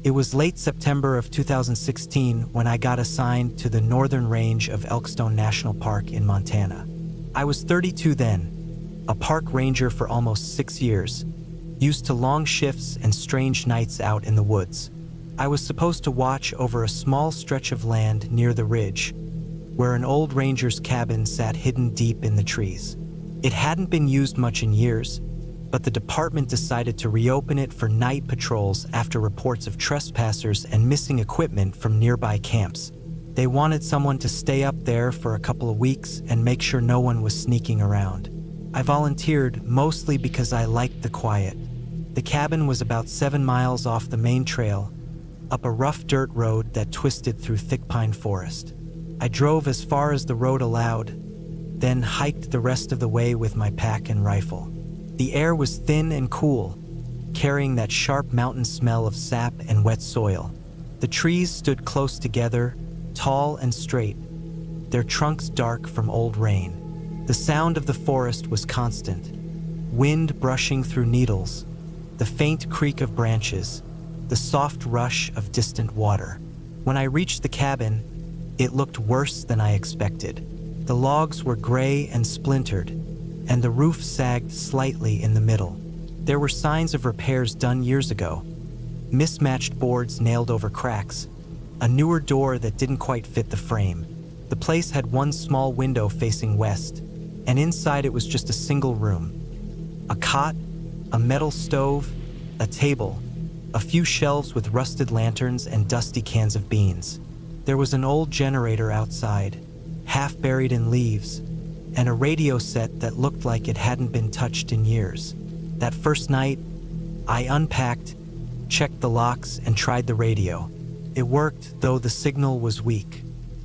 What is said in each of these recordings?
It was late September of 2016 when I got assigned to the northern range of Elkstone National Park in Montana. I was 32 then, a park ranger for almost 6 years, used to long shifts and strange nights out in the woods. I was supposed to watch over a small stretch of land near the ridge, where an old ranger's cabin sat hidden deep in the trees. It hadn't been used much in years, but the department decided to reopen it for night patrols after reports of trespassers and missing equipment from nearby camps. They wanted someone to stay up there for a couple of weeks and make sure no one was sneaking around. I volunteered mostly because I liked the quiet. The cabin was about 7 miles off the main trail, up a rough dirt road that twisted through thick pine forest. I drove as far as the road allowed, then hiked the rest of the way with my pack and rifle. The air was thin and cool, carrying that sharp mountain smell of sap and wet soil. The trees stood close together, tall and straight, their trunks dark from old rain. The sound of the forest was constant, wind brushing through needles, the faint creak of branches, the soft rush of distant water. When I reached the cabin, it looked worse than I expected. The logs were gray and splintered, and the roof sagged slightly in the middle. There were signs of repairs done years ago. Mismatched boards nailed over cracks, a newer door that didn't quite fit the frame. The place had one small window facing west, and inside it was just a single room. A cot, a metal stove, a table, a few shelves with rusted lanterns and dusty cans of beans. There was an old generator outside, half buried in leaves, and a radio set that looked like it hadn't been touched in years. That first night, I unpacked, checked the locks, and tried the radio. It worked, though the signal was weak.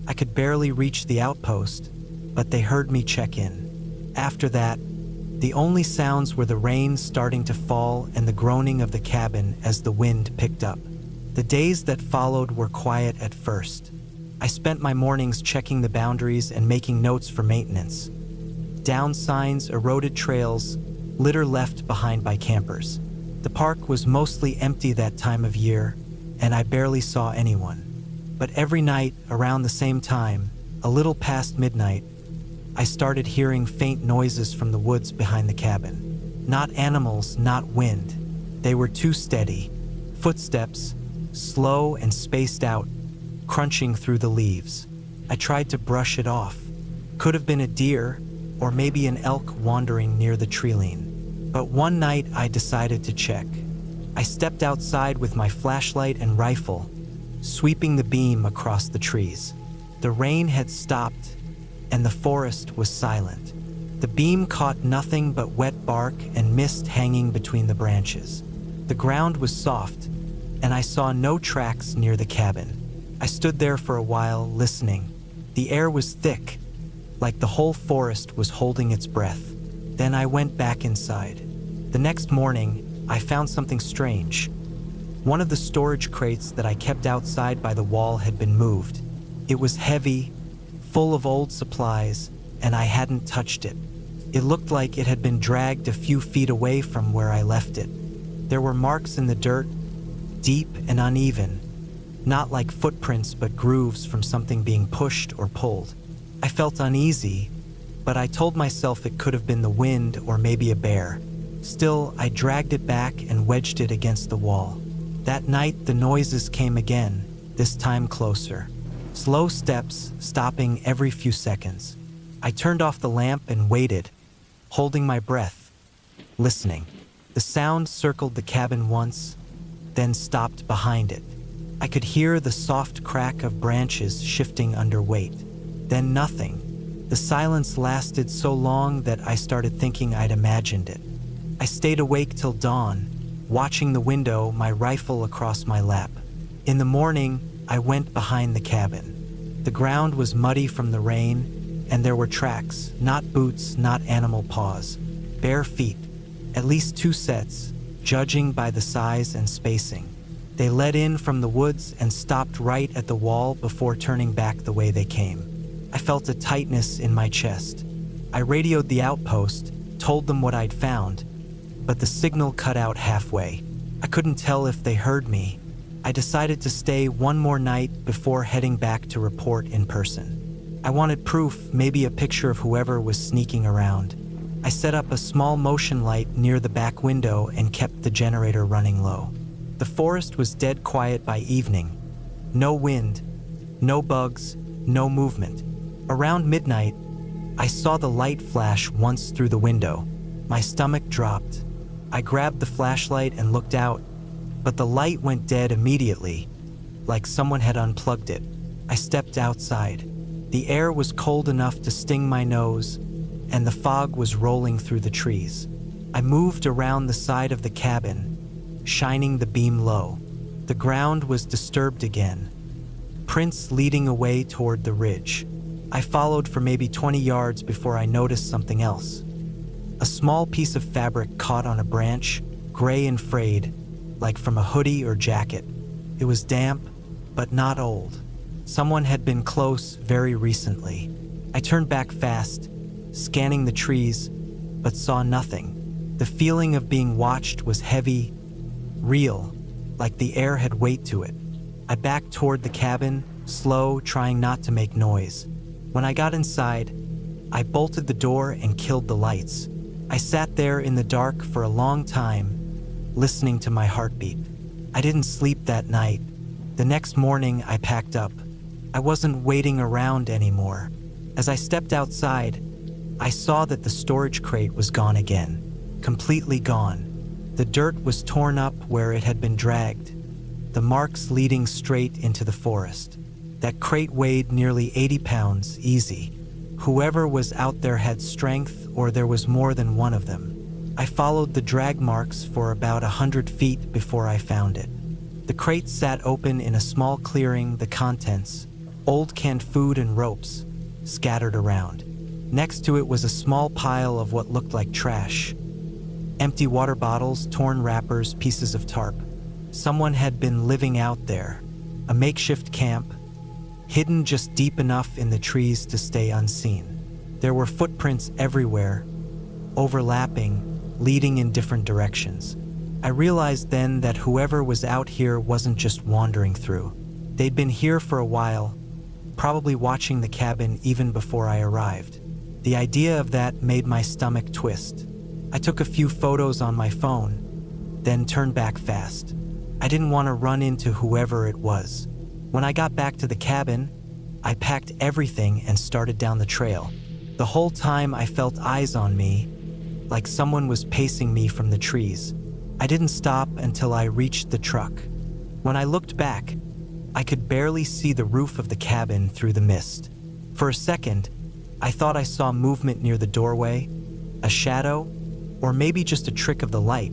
I could barely reach the outpost, but they heard me check in. After that, the only sounds were the rain starting to fall and the groaning of the cabin as the wind picked up. The days that followed were quiet at first. I spent my mornings checking the boundaries and making notes for maintenance. Down signs, eroded trails, litter left behind by campers. The park was mostly empty that time of year, and I barely saw anyone. But every night, around the same time, a little past midnight, I started hearing faint noises from the woods behind the cabin. Not animals, not wind. They were too steady. Footsteps, slow and spaced out, crunching through the leaves. I tried to brush it off. Could have been a deer, or maybe an elk wandering near the treeline. But one night I decided to check. I stepped outside with my flashlight and rifle, sweeping the beam across the trees. The rain had stopped, and the forest was silent. The beam caught nothing but wet bark and mist hanging between the branches. The ground was soft, and I saw no tracks near the cabin. I stood there for a while, listening. The air was thick, like the whole forest was holding its breath. Then I went back inside. The next morning, I found something strange. One of the storage crates that I kept outside by the wall had been moved. It was heavy, full of old supplies, and I hadn't touched it. It looked like it had been dragged a few feet away from where I left it. There were marks in the dirt, deep and uneven, not like footprints but grooves from something being pushed or pulled. I felt uneasy, but I told myself it could have been the wind or maybe a bear. Still, I dragged it back and wedged it against the wall. That night, the noises came again, this time closer. Slow steps, stopping every few seconds. I turned off the lamp and waited, holding my breath, listening. The sound circled the cabin once, then stopped behind it. I could hear the soft crack of branches shifting under weight. Then nothing. The silence lasted so long that I started thinking I'd imagined it. I stayed awake till dawn, watching the window, my rifle across my lap. In the morning, I went behind the cabin. The ground was muddy from the rain, and there were tracks, not boots, not animal paws. Bare feet, at least 2 sets, judging by the size and spacing. They led in from the woods and stopped right at the wall before turning back the way they came. I felt a tightness in my chest. I radioed the outpost, told them what I'd found, but the signal cut out halfway. I couldn't tell if they heard me, I decided to stay one more night before heading back to report in person. I wanted proof, maybe a picture of whoever was sneaking around. I set up a small motion light near the back window and kept the generator running low. The forest was dead quiet by evening. No wind, no bugs, no movement. Around midnight, I saw the light flash once through the window. My stomach dropped. I grabbed the flashlight and looked out, but the light went dead immediately, like someone had unplugged it. I stepped outside. The air was cold enough to sting my nose, and the fog was rolling through the trees. I moved around the side of the cabin, shining the beam low. The ground was disturbed again, prints leading away toward the ridge. I followed for maybe 20 yards before I noticed something else. A small piece of fabric caught on a branch, gray and frayed, like from a hoodie or jacket. It was damp, but not old. Someone had been close very recently. I turned back fast, scanning the trees, but saw nothing. The feeling of being watched was heavy, real, like the air had weight to it. I backed toward the cabin, slow, trying not to make noise. When I got inside, I bolted the door and killed the lights. I sat there in the dark for a long time, listening to my heartbeat. I didn't sleep that night. The next morning, I packed up. I wasn't waiting around anymore. As I stepped outside, I saw that the storage crate was gone again, completely gone. The dirt was torn up where it had been dragged, the marks leading straight into the forest. That crate weighed nearly 80 pounds, easy. Whoever was out there had strength, or there was more than one of them. I followed the drag marks for about 100 feet before I found it. The crate sat open in a small clearing, the contents, old canned food and ropes, scattered around. Next to it was a small pile of what looked like trash. Empty water bottles, torn wrappers, pieces of tarp. Someone had been living out there. A makeshift camp, hidden just deep enough in the trees to stay unseen. There were footprints everywhere, overlapping, leading in different directions. I realized then that whoever was out here wasn't just wandering through. They'd been here for a while, probably watching the cabin even before I arrived. The idea of that made my stomach twist. I took a few photos on my phone, then turned back fast. I didn't want to run into whoever it was. When I got back to the cabin, I packed everything and started down the trail. The whole time I felt eyes on me, like someone was pacing me from the trees. I didn't stop until I reached the truck. When I looked back, I could barely see the roof of the cabin through the mist. For a second, I thought I saw movement near the doorway, a shadow, or maybe just a trick of the light,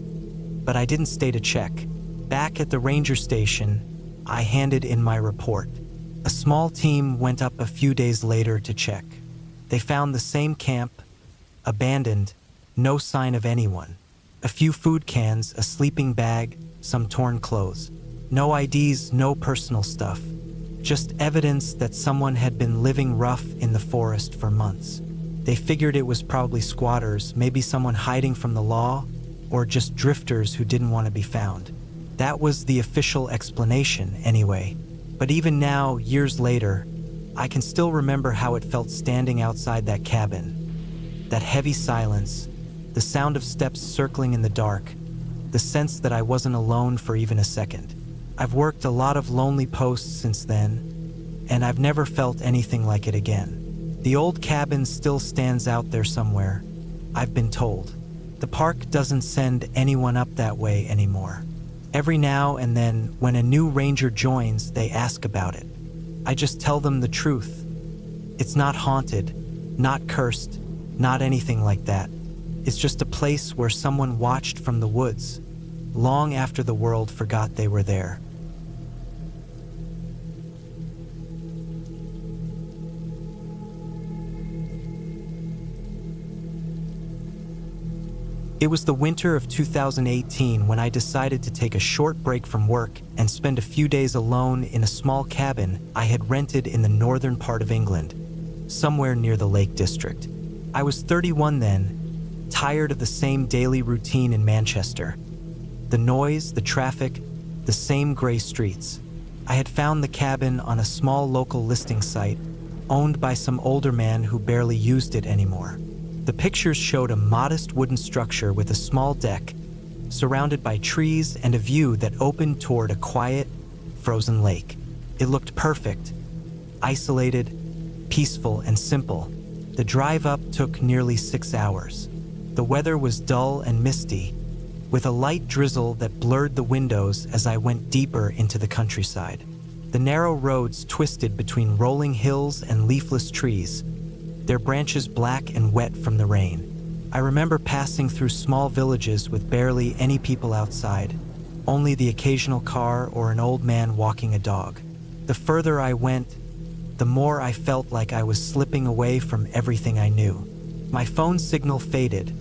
but I didn't stay to check. Back at the ranger station, I handed in my report. A small team went up a few days later to check. They found the same camp, abandoned, no sign of anyone. A few food cans, a sleeping bag, some torn clothes. No IDs, no personal stuff. Just evidence that someone had been living rough in the forest for months. They figured it was probably squatters, maybe someone hiding from the law, or just drifters who didn't want to be found. That was the official explanation, anyway. But even now, years later, I can still remember how it felt standing outside that cabin. That heavy silence, the sound of steps circling in the dark, the sense that I wasn't alone for even a second. I've worked a lot of lonely posts since then, and I've never felt anything like it again. The old cabin still stands out there somewhere, I've been told. The park doesn't send anyone up that way anymore. Every now and then, when a new ranger joins, they ask about it. I just tell them the truth. It's not haunted, not cursed, not anything like that. It's just a place where someone watched from the woods, long after the world forgot they were there. It was the winter of 2018 when I decided to take a short break from work and spend a few days alone in a small cabin I had rented in the northern part of England, somewhere near the Lake District. I was 31 then, tired of the same daily routine in Manchester. The noise, the traffic, the same gray streets. I had found the cabin on a small local listing site, owned by some older man who barely used it anymore. The pictures showed a modest wooden structure with a small deck, surrounded by trees and a view that opened toward a quiet, frozen lake. It looked perfect, isolated, peaceful, and simple. The drive up took nearly 6 hours. The weather was dull and misty, with a light drizzle that blurred the windows as I went deeper into the countryside. The narrow roads twisted between rolling hills and leafless trees, their branches black and wet from the rain. I remember passing through small villages with barely any people outside, only the occasional car or an old man walking a dog. The further I went, the more I felt like I was slipping away from everything I knew. My phone signal faded,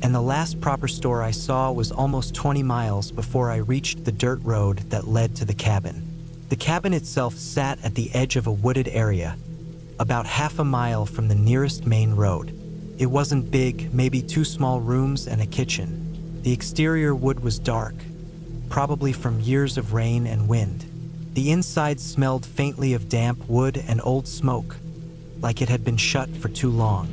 and the last proper store I saw was almost 20 miles before I reached the dirt road that led to the cabin. The cabin itself sat at the edge of a wooded area, about half a mile from the nearest main road. It wasn't big, maybe 2 small rooms and a kitchen. The exterior wood was dark, probably from years of rain and wind. The inside smelled faintly of damp wood and old smoke, like it had been shut for too long.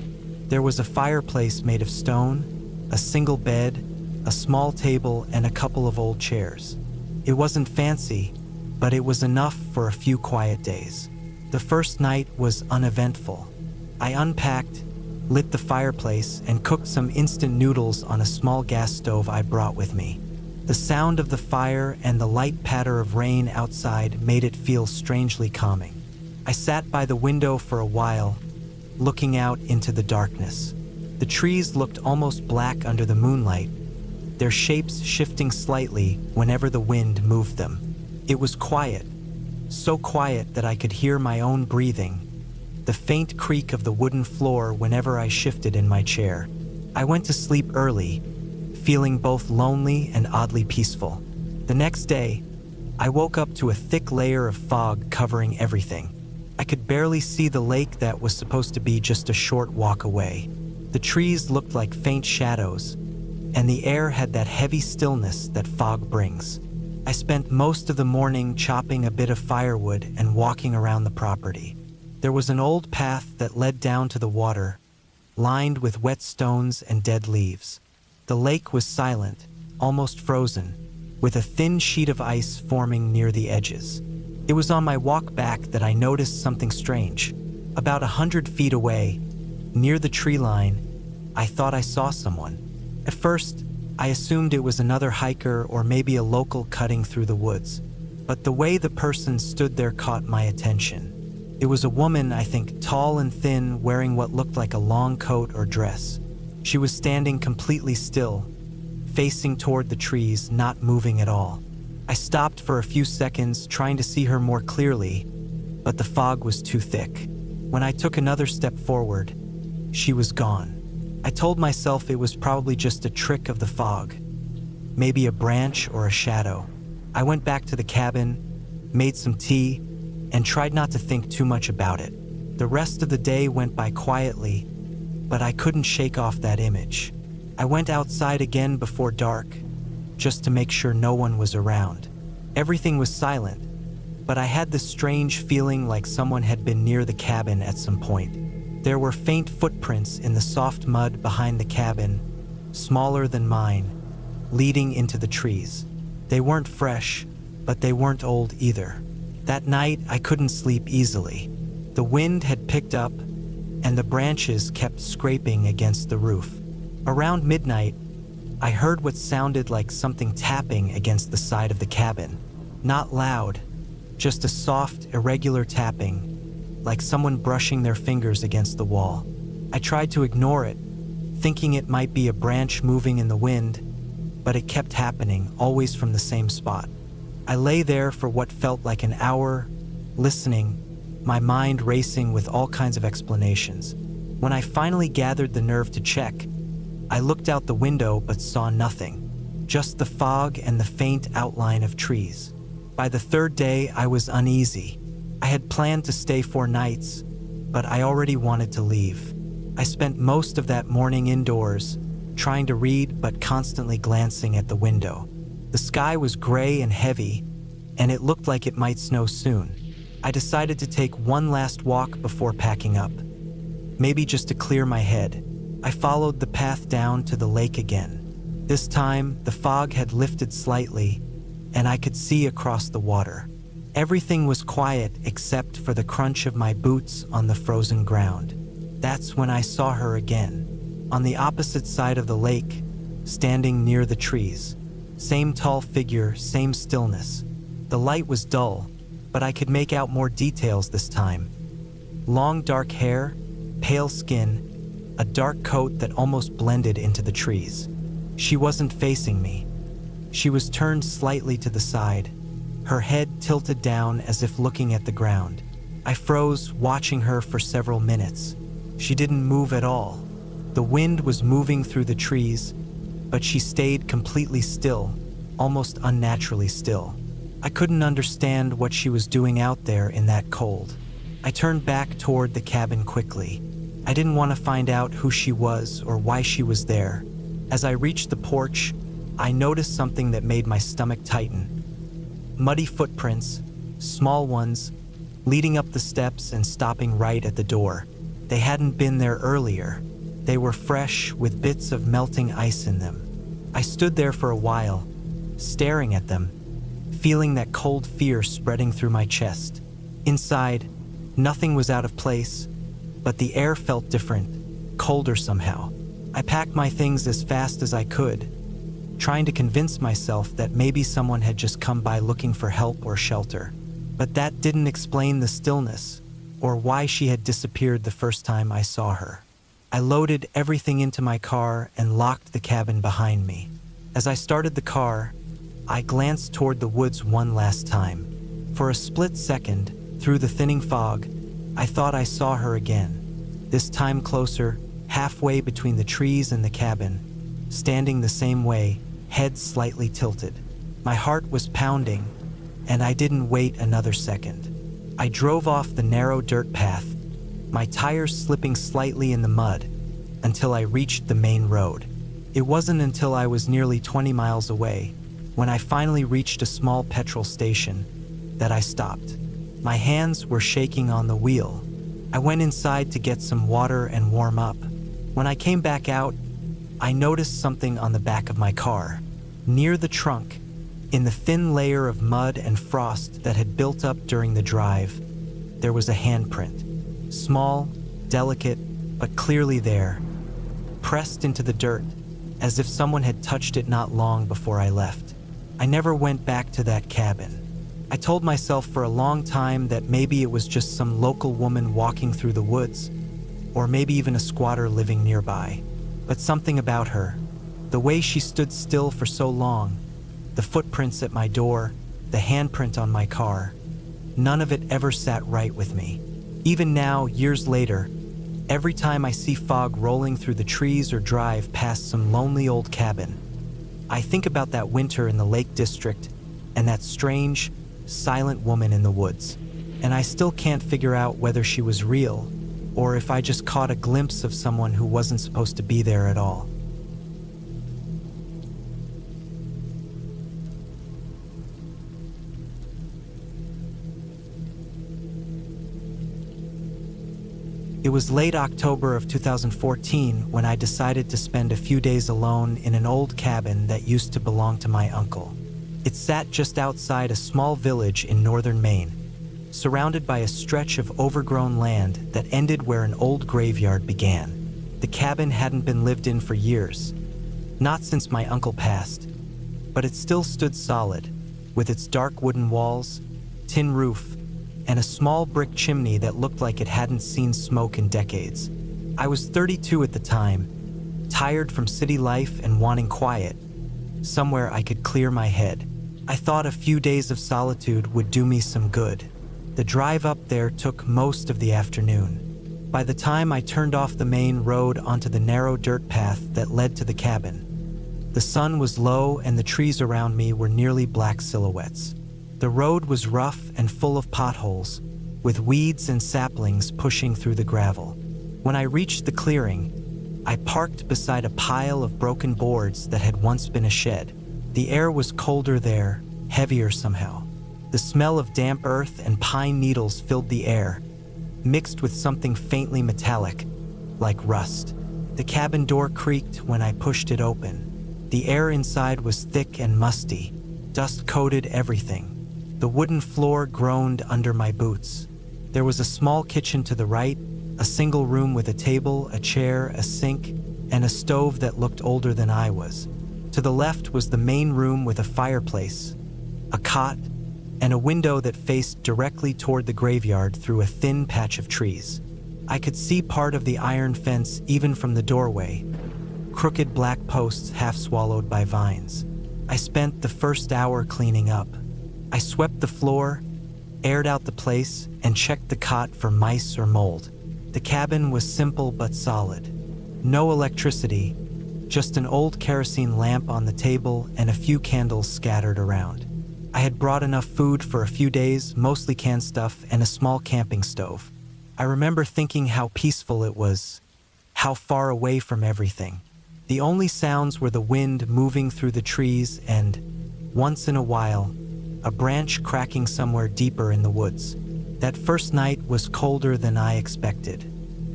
There was a fireplace made of stone, a single bed, a small table, and a couple of old chairs. It wasn't fancy, but it was enough for a few quiet days. The first night was uneventful. I unpacked, lit the fireplace, and cooked some instant noodles on a small gas stove I brought with me. The sound of the fire and the light patter of rain outside made it feel strangely calming. I sat by the window for a while, looking out into the darkness. The trees looked almost black under the moonlight, their shapes shifting slightly whenever the wind moved them. It was quiet, so quiet that I could hear my own breathing, the faint creak of the wooden floor whenever I shifted in my chair. I went to sleep early, feeling both lonely and oddly peaceful. The next day, I woke up to a thick layer of fog covering everything. I could barely see the lake that was supposed to be just a short walk away. The trees looked like faint shadows, and the air had that heavy stillness that fog brings. I spent most of the morning chopping a bit of firewood and walking around the property. There was an old path that led down to the water, lined with wet stones and dead leaves. The lake was silent, almost frozen, with a thin sheet of ice forming near the edges. It was on my walk back that I noticed something strange. About 100 feet away, near the tree line, I thought I saw someone. At first, I assumed it was another hiker or maybe a local cutting through the woods. But the way the person stood there caught my attention. It was a woman, I think, tall and thin, wearing what looked like a long coat or dress. She was standing completely still, facing toward the trees, not moving at all. I stopped for a few seconds, trying to see her more clearly, but the fog was too thick. When I took another step forward, she was gone. I told myself it was probably just a trick of the fog, maybe a branch or a shadow. I went back to the cabin, made some tea, and tried not to think too much about it. The rest of the day went by quietly, but I couldn't shake off that image. I went outside again before dark, just to make sure no one was around. Everything was silent, but I had this strange feeling like someone had been near the cabin at some point. There were faint footprints in the soft mud behind the cabin, smaller than mine, leading into the trees. They weren't fresh, but they weren't old either. That night, I couldn't sleep easily. The wind had picked up, and the branches kept scraping against the roof. Around midnight, I heard what sounded like something tapping against the side of the cabin. Not loud, just a soft, irregular tapping, like someone brushing their fingers against the wall. I tried to ignore it, thinking it might be a branch moving in the wind, but it kept happening, always from the same spot. I lay there for what felt like an hour, listening, my mind racing with all kinds of explanations. When I finally gathered the nerve to check, I looked out the window but saw nothing, just the fog and the faint outline of trees. By the third day, I was uneasy. I had planned to stay 4 nights, but I already wanted to leave. I spent most of that morning indoors, trying to read but constantly glancing at the window. The sky was gray and heavy, and it looked like it might snow soon. I decided to take one last walk before packing up, maybe just to clear my head. I followed the path down to the lake again. This time, the fog had lifted slightly, and I could see across the water. Everything was quiet except for the crunch of my boots on the frozen ground. That's when I saw her again, on the opposite side of the lake, standing near the trees. Same tall figure, same stillness. The light was dull, but I could make out more details this time. Long dark hair, pale skin, a dark coat that almost blended into the trees. She wasn't facing me. She was turned slightly to the side, her head tilted down as if looking at the ground. I froze, watching her for several minutes. She didn't move at all. The wind was moving through the trees, but she stayed completely still, almost unnaturally still. I couldn't understand what she was doing out there in that cold. I turned back toward the cabin quickly. I didn't want to find out who she was or why she was there. As I reached the porch, I noticed something that made my stomach tighten. Muddy footprints, small ones, leading up the steps and stopping right at the door. They hadn't been there earlier. They were fresh, with bits of melting ice in them. I stood there for a while, staring at them, feeling that cold fear spreading through my chest. Inside, nothing was out of place, but the air felt different, colder somehow. I packed my things as fast as I could, trying to convince myself that maybe someone had just come by looking for help or shelter. But that didn't explain the stillness or why she had disappeared the first time I saw her. I loaded everything into my car and locked the cabin behind me. As I started the car, I glanced toward the woods one last time. For a split second, through the thinning fog, I thought I saw her again. This time closer, halfway between the trees and the cabin, standing the same way, head slightly tilted. My heart was pounding, and I didn't wait another second. I drove off the narrow dirt path, my tires slipping slightly in the mud, until I reached the main road. It wasn't until I was nearly 20 miles away, when I finally reached a small petrol station, that I stopped. My hands were shaking on the wheel. I went inside to get some water and warm up. When I came back out, I noticed something on the back of my car. Near the trunk, in the thin layer of mud and frost that had built up during the drive, there was a handprint. Small, delicate, but clearly there, pressed into the dirt, as if someone had touched it not long before I left. I never went back to that cabin. I told myself for a long time that maybe it was just some local woman walking through the woods, or maybe even a squatter living nearby. But something about her, the way she stood still for so long, the footprints at my door, the handprint on my car, none of it ever sat right with me. Even now, years later, every time I see fog rolling through the trees or drive past some lonely old cabin, I think about that winter in the Lake District and that strange, silent woman in the woods. And I still can't figure out whether she was real or if I just caught a glimpse of someone who wasn't supposed to be there at all. It was late October of 2014 when I decided to spend a few days alone in an old cabin that used to belong to my uncle. It sat just outside a small village in northern Maine, surrounded by a stretch of overgrown land that ended where an old graveyard began. The cabin hadn't been lived in for years, not since my uncle passed, but it still stood solid, with its dark wooden walls, tin roof, and a small brick chimney that looked like it hadn't seen smoke in decades. I was 32 at the time, tired from city life and wanting quiet, somewhere I could clear my head. I thought a few days of solitude would do me some good. The drive up there took most of the afternoon. By the time I turned off the main road onto the narrow dirt path that led to the cabin, the sun was low and the trees around me were nearly black silhouettes. The road was rough and full of potholes, with weeds and saplings pushing through the gravel. When I reached the clearing, I parked beside a pile of broken boards that had once been a shed. The air was colder there, heavier somehow. The smell of damp earth and pine needles filled the air, mixed with something faintly metallic, like rust. The cabin door creaked when I pushed it open. The air inside was thick and musty. Dust coated everything. The wooden floor groaned under my boots. There was a small kitchen to the right, a single room with a table, a chair, a sink, and a stove that looked older than I was. To the left was the main room with a fireplace, a cot, and a window that faced directly toward the graveyard through a thin patch of trees. I could see part of the iron fence even from the doorway, crooked black posts half swallowed by vines. I spent the first hour cleaning up. I swept the floor, aired out the place, and checked the cot for mice or mold. The cabin was simple but solid. No electricity, just an old kerosene lamp on the table and a few candles scattered around. I had brought enough food for a few days, mostly canned stuff, and a small camping stove. I remember thinking how peaceful it was, how far away from everything. The only sounds were the wind moving through the trees and, once in a while, a branch cracking somewhere deeper in the woods. That first night was colder than I expected.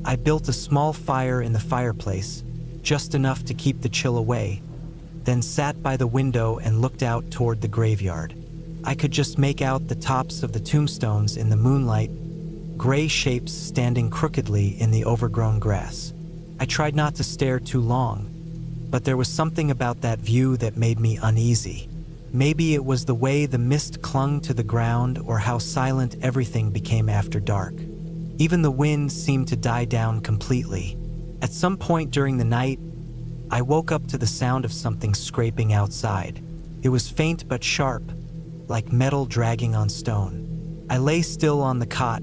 I built a small fire in the fireplace, just enough to keep the chill away, then sat by the window and looked out toward the graveyard. I could just make out the tops of the tombstones in the moonlight, gray shapes standing crookedly in the overgrown grass. I tried not to stare too long, but there was something about that view that made me uneasy. Maybe it was the way the mist clung to the ground or how silent everything became after dark. Even the wind seemed to die down completely. At some point during the night, I woke up to the sound of something scraping outside. It was faint but sharp, like metal dragging on stone. I lay still on the cot,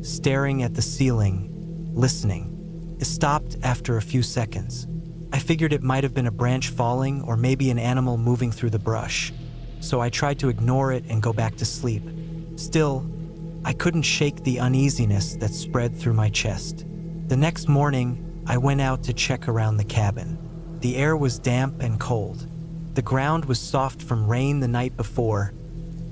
staring at the ceiling, listening. It stopped after a few seconds. I figured it might have been a branch falling or maybe an animal moving through the brush, so I tried to ignore it and go back to sleep. Still, I couldn't shake the uneasiness that spread through my chest. The next morning, I went out to check around the cabin. The air was damp and cold. The ground was soft from rain the night before,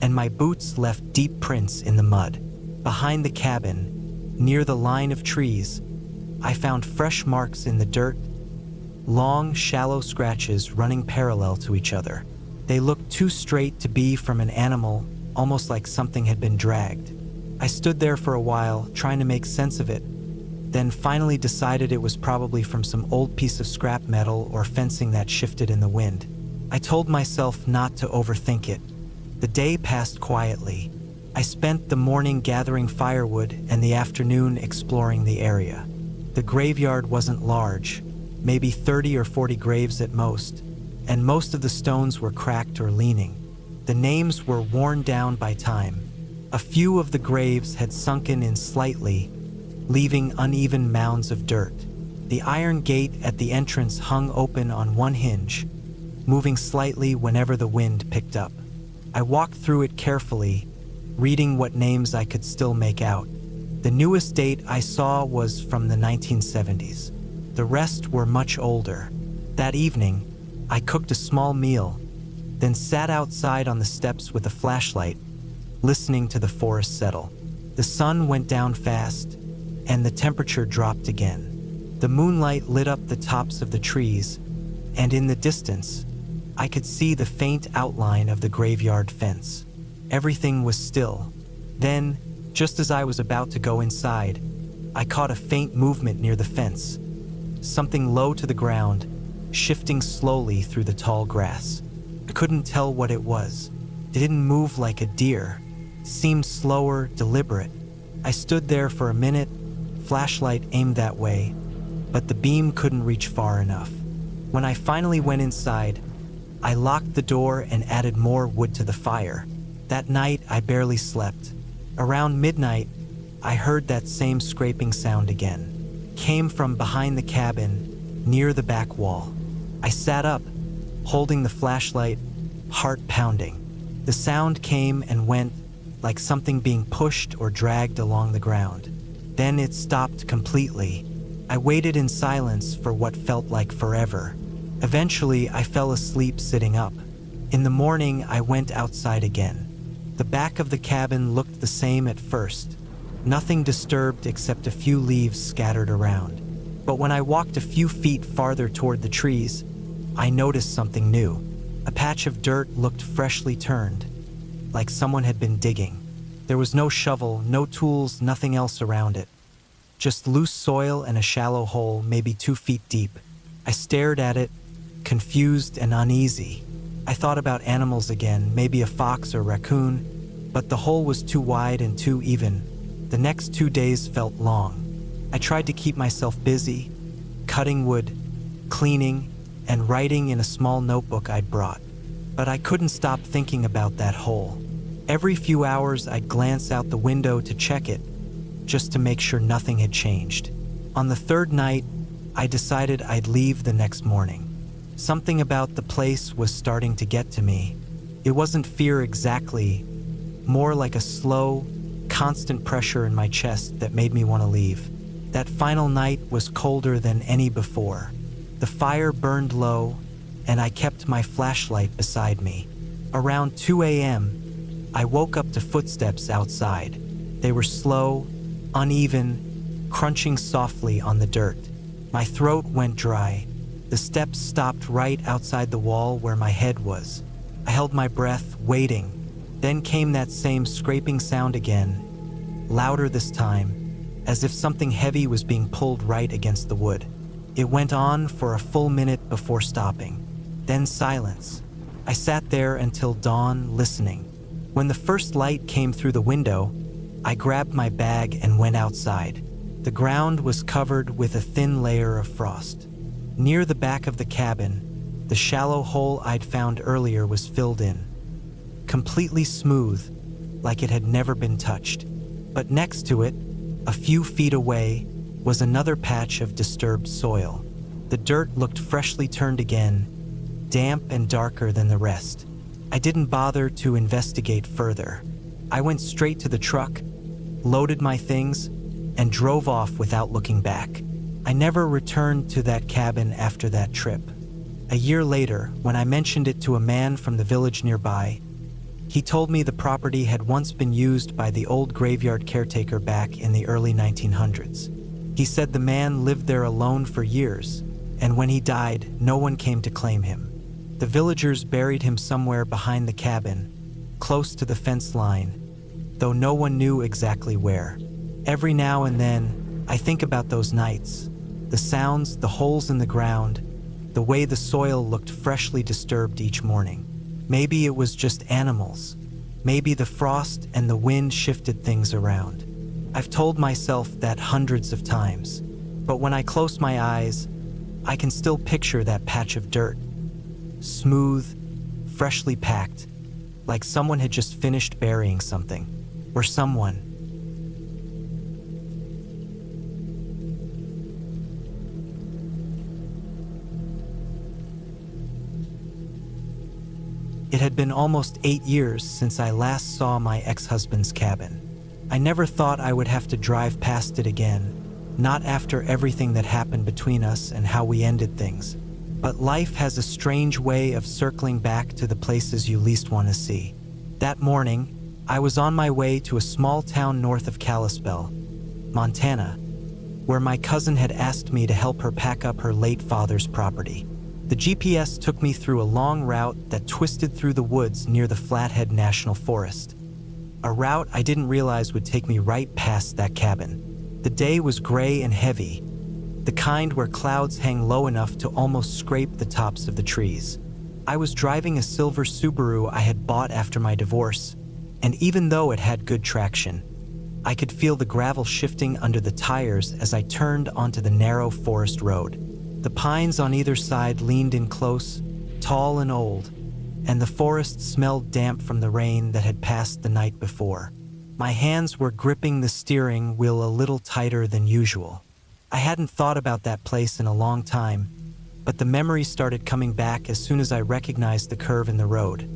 and my boots left deep prints in the mud. Behind the cabin, near the line of trees, I found fresh marks in the dirt, long, shallow scratches running parallel to each other. They looked too straight to be from an animal, almost like something had been dragged. I stood there for a while, trying to make sense of it, then finally decided it was probably from some old piece of scrap metal or fencing that shifted in the wind. I told myself not to overthink it. The day passed quietly. I spent the morning gathering firewood and the afternoon exploring the area. The graveyard wasn't large, maybe 30 or 40 graves at most, and most of the stones were cracked or leaning. The names were worn down by time. A few of the graves had sunken in slightly, leaving uneven mounds of dirt. The iron gate at the entrance hung open on one hinge, moving slightly whenever the wind picked up. I walked through it carefully, reading what names I could still make out. The newest date I saw was from the 1970s. The rest were much older. That evening, I cooked a small meal, then sat outside on the steps with a flashlight, listening to the forest settle. The sun went down fast, and the temperature dropped again. The moonlight lit up the tops of the trees, and in the distance, I could see the faint outline of the graveyard fence. Everything was still. Then, just as I was about to go inside, I caught a faint movement near the fence, something low to the ground, shifting slowly through the tall grass. I couldn't tell what it was. It didn't move like a deer. It seemed slower, deliberate. I stood there for a minute, flashlight aimed that way, but the beam couldn't reach far enough. When I finally went inside, I locked the door and added more wood to the fire. That night, I barely slept. Around midnight, I heard that same scraping sound again. It came from behind the cabin, near the back wall. I sat up, holding the flashlight, heart pounding. The sound came and went, like something being pushed or dragged along the ground. Then it stopped completely. I waited in silence for what felt like forever. Eventually, I fell asleep sitting up. In the morning, I went outside again. The back of the cabin looked the same at first, nothing disturbed except a few leaves scattered around. But when I walked a few feet farther toward the trees, I noticed something new. A patch of dirt looked freshly turned, like someone had been digging. There was no shovel, no tools, nothing else around it. Just loose soil and a shallow hole, maybe 2 feet deep. I stared at it, confused and uneasy. I thought about animals again, maybe a fox or raccoon, but the hole was too wide and too even. The next 2 days felt long. I tried to keep myself busy, cutting wood, cleaning, and writing in a small notebook I'd brought. But I couldn't stop thinking about that hole. Every few hours I'd glance out the window to check it, just to make sure nothing had changed. On the third night, I decided I'd leave the next morning. Something about the place was starting to get to me. It wasn't fear exactly, more like a slow, constant pressure in my chest that made me want to leave. That final night was colder than any before. The fire burned low, and I kept my flashlight beside me. Around 2 a.m., I woke up to footsteps outside. They were slow, uneven, crunching softly on the dirt. My throat went dry. The steps stopped right outside the wall where my head was. I held my breath, waiting. Then came that same scraping sound again, louder this time, as if something heavy was being pulled right against the wood. It went on for a full minute before stopping. Then silence. I sat there until dawn, listening. When the first light came through the window, I grabbed my bag and went outside. The ground was covered with a thin layer of frost. Near the back of the cabin, the shallow hole I'd found earlier was filled in, completely smooth, like it had never been touched. But next to it, a few feet away, was another patch of disturbed soil. The dirt looked freshly turned again, damp and darker than the rest. I didn't bother to investigate further. I went straight to the truck, loaded my things, and drove off without looking back. I never returned to that cabin after that trip. A year later, when I mentioned it to a man from the village nearby, he told me the property had once been used by the old graveyard caretaker back in the early 1900s. He said the man lived there alone for years, and when he died, no one came to claim him. The villagers buried him somewhere behind the cabin, close to the fence line, though no one knew exactly where. Every now and then, I think about those nights, the sounds, the holes in the ground, the way the soil looked freshly disturbed each morning. Maybe it was just animals. Maybe the frost and the wind shifted things around. I've told myself that hundreds of times, but when I close my eyes, I can still picture that patch of dirt. Smooth, freshly packed, like someone had just finished burying something, or someone. It had been almost 8 years since I last saw my ex-husband's cabin. I never thought I would have to drive past it again, not after everything that happened between us and how we ended things. But life has a strange way of circling back to the places you least want to see. That morning, I was on my way to a small town north of Kalispell, Montana, where my cousin had asked me to help her pack up her late father's property. The GPS took me through a long route that twisted through the woods near the Flathead National Forest, a route I didn't realize would take me right past that cabin. The day was gray and heavy, the kind where clouds hang low enough to almost scrape the tops of the trees. I was driving a silver Subaru I had bought after my divorce, and even though it had good traction, I could feel the gravel shifting under the tires as I turned onto the narrow forest road. The pines on either side leaned in close, tall and old, and the forest smelled damp from the rain that had passed the night before. My hands were gripping the steering wheel a little tighter than usual. I hadn't thought about that place in a long time, but the memory started coming back as soon as I recognized the curve in the road.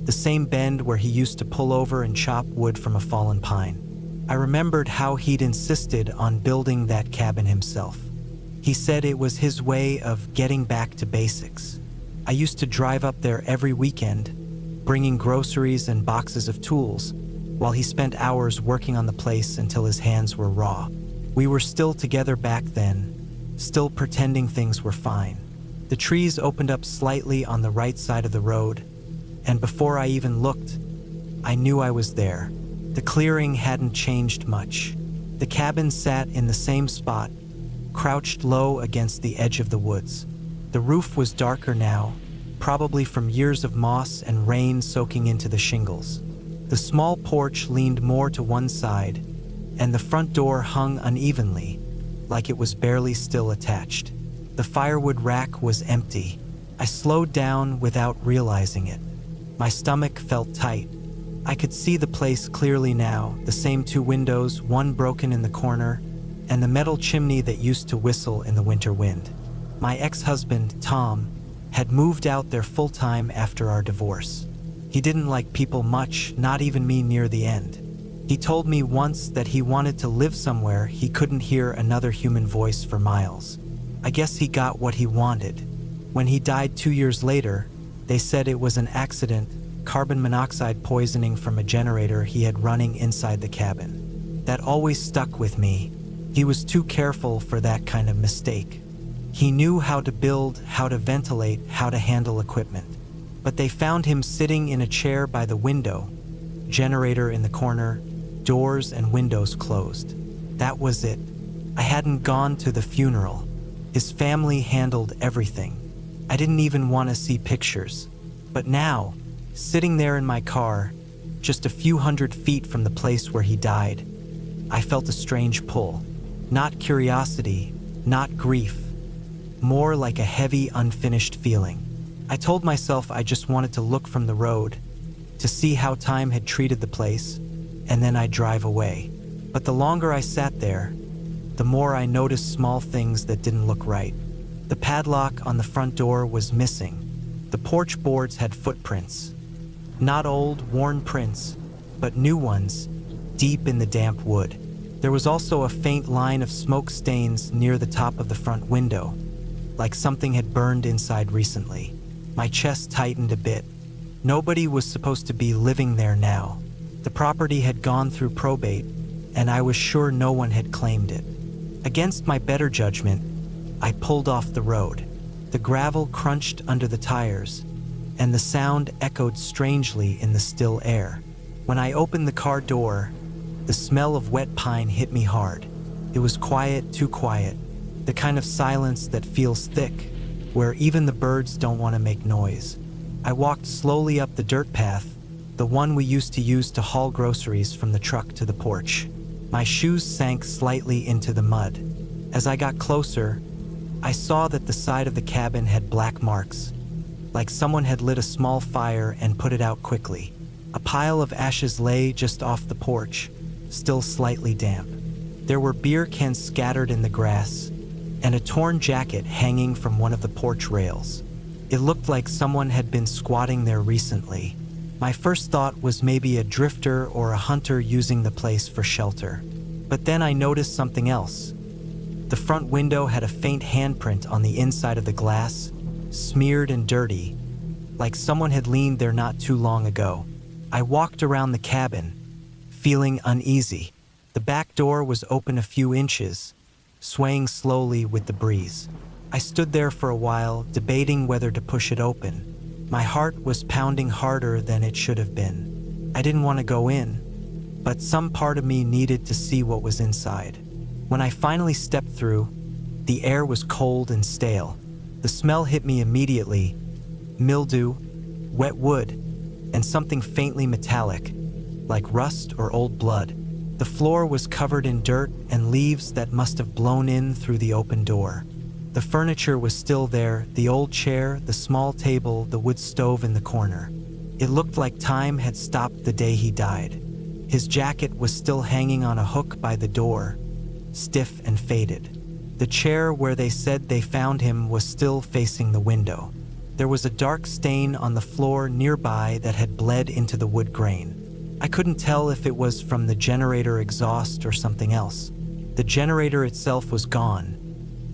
The same bend where he used to pull over and chop wood from a fallen pine. I remembered how he'd insisted on building that cabin himself. He said it was his way of getting back to basics. I used to drive up there every weekend, bringing groceries and boxes of tools, while he spent hours working on the place until his hands were raw. We were still together back then, still pretending things were fine. The trees opened up slightly on the right side of the road, and before I even looked, I knew I was there. The clearing hadn't changed much. The cabin sat in the same spot, crouched low against the edge of the woods. The roof was darker now, probably from years of moss and rain soaking into the shingles. The small porch leaned more to one side, and the front door hung unevenly, like it was barely still attached. The firewood rack was empty. I slowed down without realizing it. My stomach felt tight. I could see the place clearly now, the same two windows, one broken in the corner, and the metal chimney that used to whistle in the winter wind. My ex-husband, Tom, had moved out there full-time after our divorce. He didn't like people much, not even me near the end. He told me once that he wanted to live somewhere he couldn't hear another human voice for miles. I guess he got what he wanted. When he died 2 years later, they said it was an accident, carbon monoxide poisoning from a generator he had running inside the cabin. That always stuck with me. He was too careful for that kind of mistake. He knew how to build, how to ventilate, how to handle equipment. But they found him sitting in a chair by the window, generator in the corner, doors and windows closed. That was it. I hadn't gone to the funeral. His family handled everything. I didn't even want to see pictures. But now, sitting there in my car, just a few hundred feet from the place where he died, I felt a strange pull. Not curiosity, not grief, more like a heavy, unfinished feeling. I told myself I just wanted to look from the road, to see how time had treated the place, and then I'd drive away. But the longer I sat there, the more I noticed small things that didn't look right. The padlock on the front door was missing. The porch boards had footprints. Not old, worn prints, but new ones, deep in the damp wood. There was also a faint line of smoke stains near the top of the front window, like something had burned inside recently. My chest tightened a bit. Nobody was supposed to be living there now. The property had gone through probate, and I was sure no one had claimed it. Against my better judgment, I pulled off the road. The gravel crunched under the tires, and the sound echoed strangely in the still air. When I opened the car door, the smell of wet pine hit me hard. It was quiet, too quiet, the kind of silence that feels thick, where even the birds don't want to make noise. I walked slowly up the dirt path, the one we used to use to haul groceries from the truck to the porch. My shoes sank slightly into the mud. As I got closer, I saw that the side of the cabin had black marks, like someone had lit a small fire and put it out quickly. A pile of ashes lay just off the porch, still slightly damp. There were beer cans scattered in the grass, and a torn jacket hanging from one of the porch rails. It looked like someone had been squatting there recently. My first thought was maybe a drifter or a hunter using the place for shelter. But then I noticed something else. The front window had a faint handprint on the inside of the glass, smeared and dirty, like someone had leaned there not too long ago. I walked around the cabin, feeling uneasy. The back door was open a few inches, swaying slowly with the breeze. I stood there for a while, debating whether to push it open. My heart was pounding harder than it should have been. I didn't want to go in, but some part of me needed to see what was inside. When I finally stepped through, the air was cold and stale. The smell hit me immediately: mildew, wet wood, and something faintly metallic, like rust or old blood. The floor was covered in dirt and leaves that must have blown in through the open door. The furniture was still there, the old chair, the small table, the wood stove in the corner. It looked like time had stopped the day he died. His jacket was still hanging on a hook by the door, stiff and faded. The chair where they said they found him was still facing the window. There was a dark stain on the floor nearby that had bled into the wood grain. I couldn't tell if it was from the generator exhaust or something else. The generator itself was gone,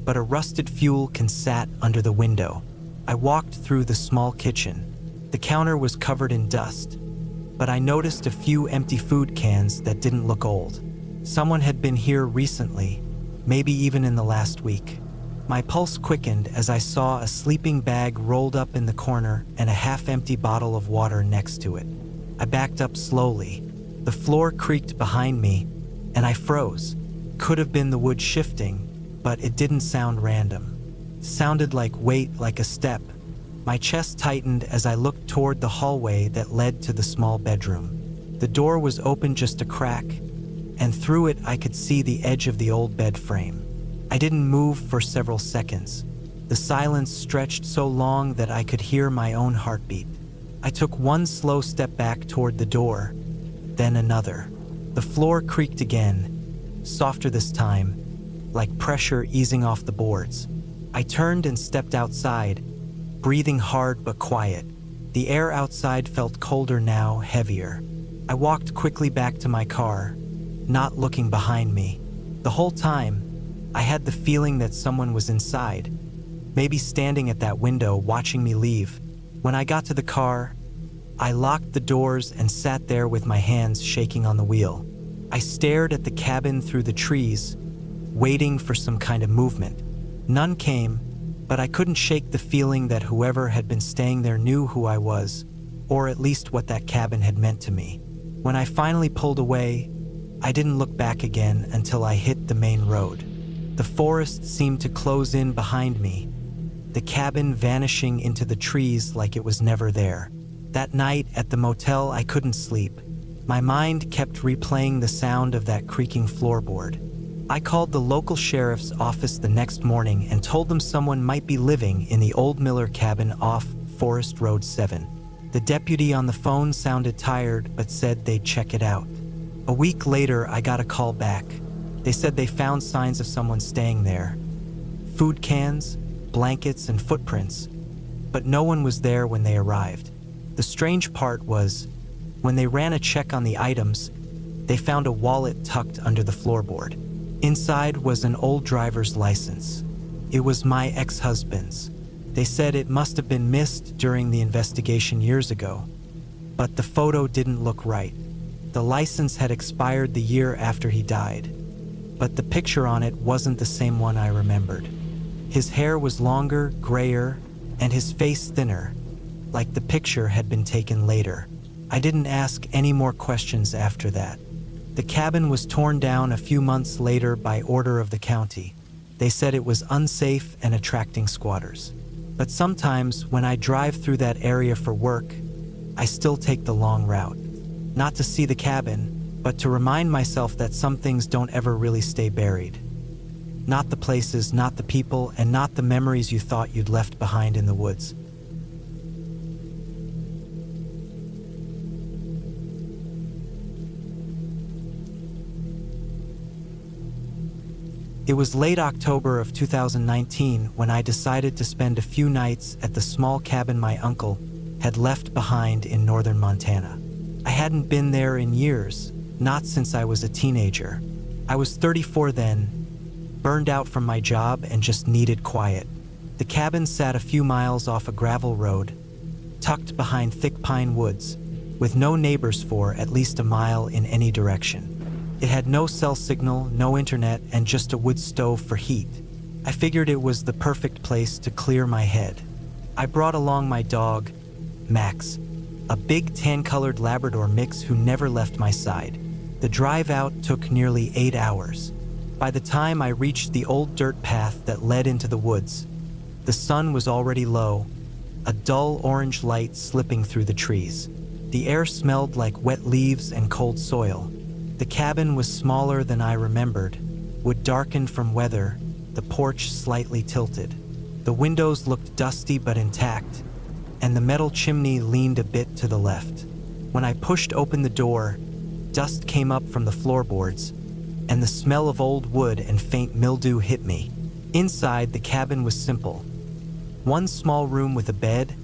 but a rusted fuel can sat under the window. I walked through the small kitchen. The counter was covered in dust, but I noticed a few empty food cans that didn't look old. Someone had been here recently, maybe even in the last week. My pulse quickened as I saw a sleeping bag rolled up in the corner and a half-empty bottle of water next to it. I backed up slowly. The floor creaked behind me, and I froze. Could have been the wood shifting, but it didn't sound random. It sounded like weight, like a step. My chest tightened as I looked toward the hallway that led to the small bedroom. The door was open just a crack, and through it I could see the edge of the old bed frame. I didn't move for several seconds. The silence stretched so long that I could hear my own heartbeat. I took one slow step back toward the door, then another. The floor creaked again, softer this time, like pressure easing off the boards. I turned and stepped outside, breathing hard but quiet. The air outside felt colder now, heavier. I walked quickly back to my car, not looking behind me. The whole time, I had the feeling that someone was inside, maybe standing at that window watching me leave. When I got to the car, I locked the doors and sat there with my hands shaking on the wheel. I stared at the cabin through the trees, waiting for some kind of movement. None came, but I couldn't shake the feeling that whoever had been staying there knew who I was, or at least what that cabin had meant to me. When I finally pulled away, I didn't look back again until I hit the main road. The forest seemed to close in behind me, the cabin vanishing into the trees like it was never there. That night at the motel, I couldn't sleep. My mind kept replaying the sound of that creaking floorboard. I called the local sheriff's office the next morning and told them someone might be living in the old Miller cabin off Forest Road 7. The deputy on the phone sounded tired but said they'd check it out. A week later, I got a call back. They said they found signs of someone staying there. Food cans, blankets, and footprints. But no one was there when they arrived. The strange part was, when they ran a check on the items, they found a wallet tucked under the floorboard. Inside was an old driver's license. It was my ex-husband's. They said it must have been missed during the investigation years ago. But the photo didn't look right. The license had expired the year after he died. But the picture on it wasn't the same one I remembered. His hair was longer, grayer, and his face thinner, like the picture had been taken later. I didn't ask any more questions after that. The cabin was torn down a few months later by order of the county. They said it was unsafe and attracting squatters. But sometimes when I drive through that area for work, I still take the long route. Not to see the cabin, but to remind myself that some things don't ever really stay buried. Not the places, not the people, and not the memories you thought you'd left behind in the woods. It was late October of 2019 when I decided to spend a few nights at the small cabin my uncle had left behind in northern Montana. I hadn't been there in years, not since I was a teenager. I was 34 then, burned out from my job and just needed quiet. The cabin sat a few miles off a gravel road, tucked behind thick pine woods, with no neighbors for at least a mile in any direction. It had no cell signal, no internet, and just a wood stove for heat. I figured it was the perfect place to clear my head. I brought along my dog, Max, a big tan-colored Labrador mix who never left my side. The drive out took nearly 8 hours. By the time I reached the old dirt path that led into the woods, the sun was already low, a dull orange light slipping through the trees. The air smelled like wet leaves and cold soil. The cabin was smaller than I remembered, wood darkened from weather, the porch slightly tilted. The windows looked dusty but intact, and the metal chimney leaned a bit to the left. When I pushed open the door, dust came up from the floorboards, and the smell of old wood and faint mildew hit me. Inside, the cabin was simple. One small room with a bed,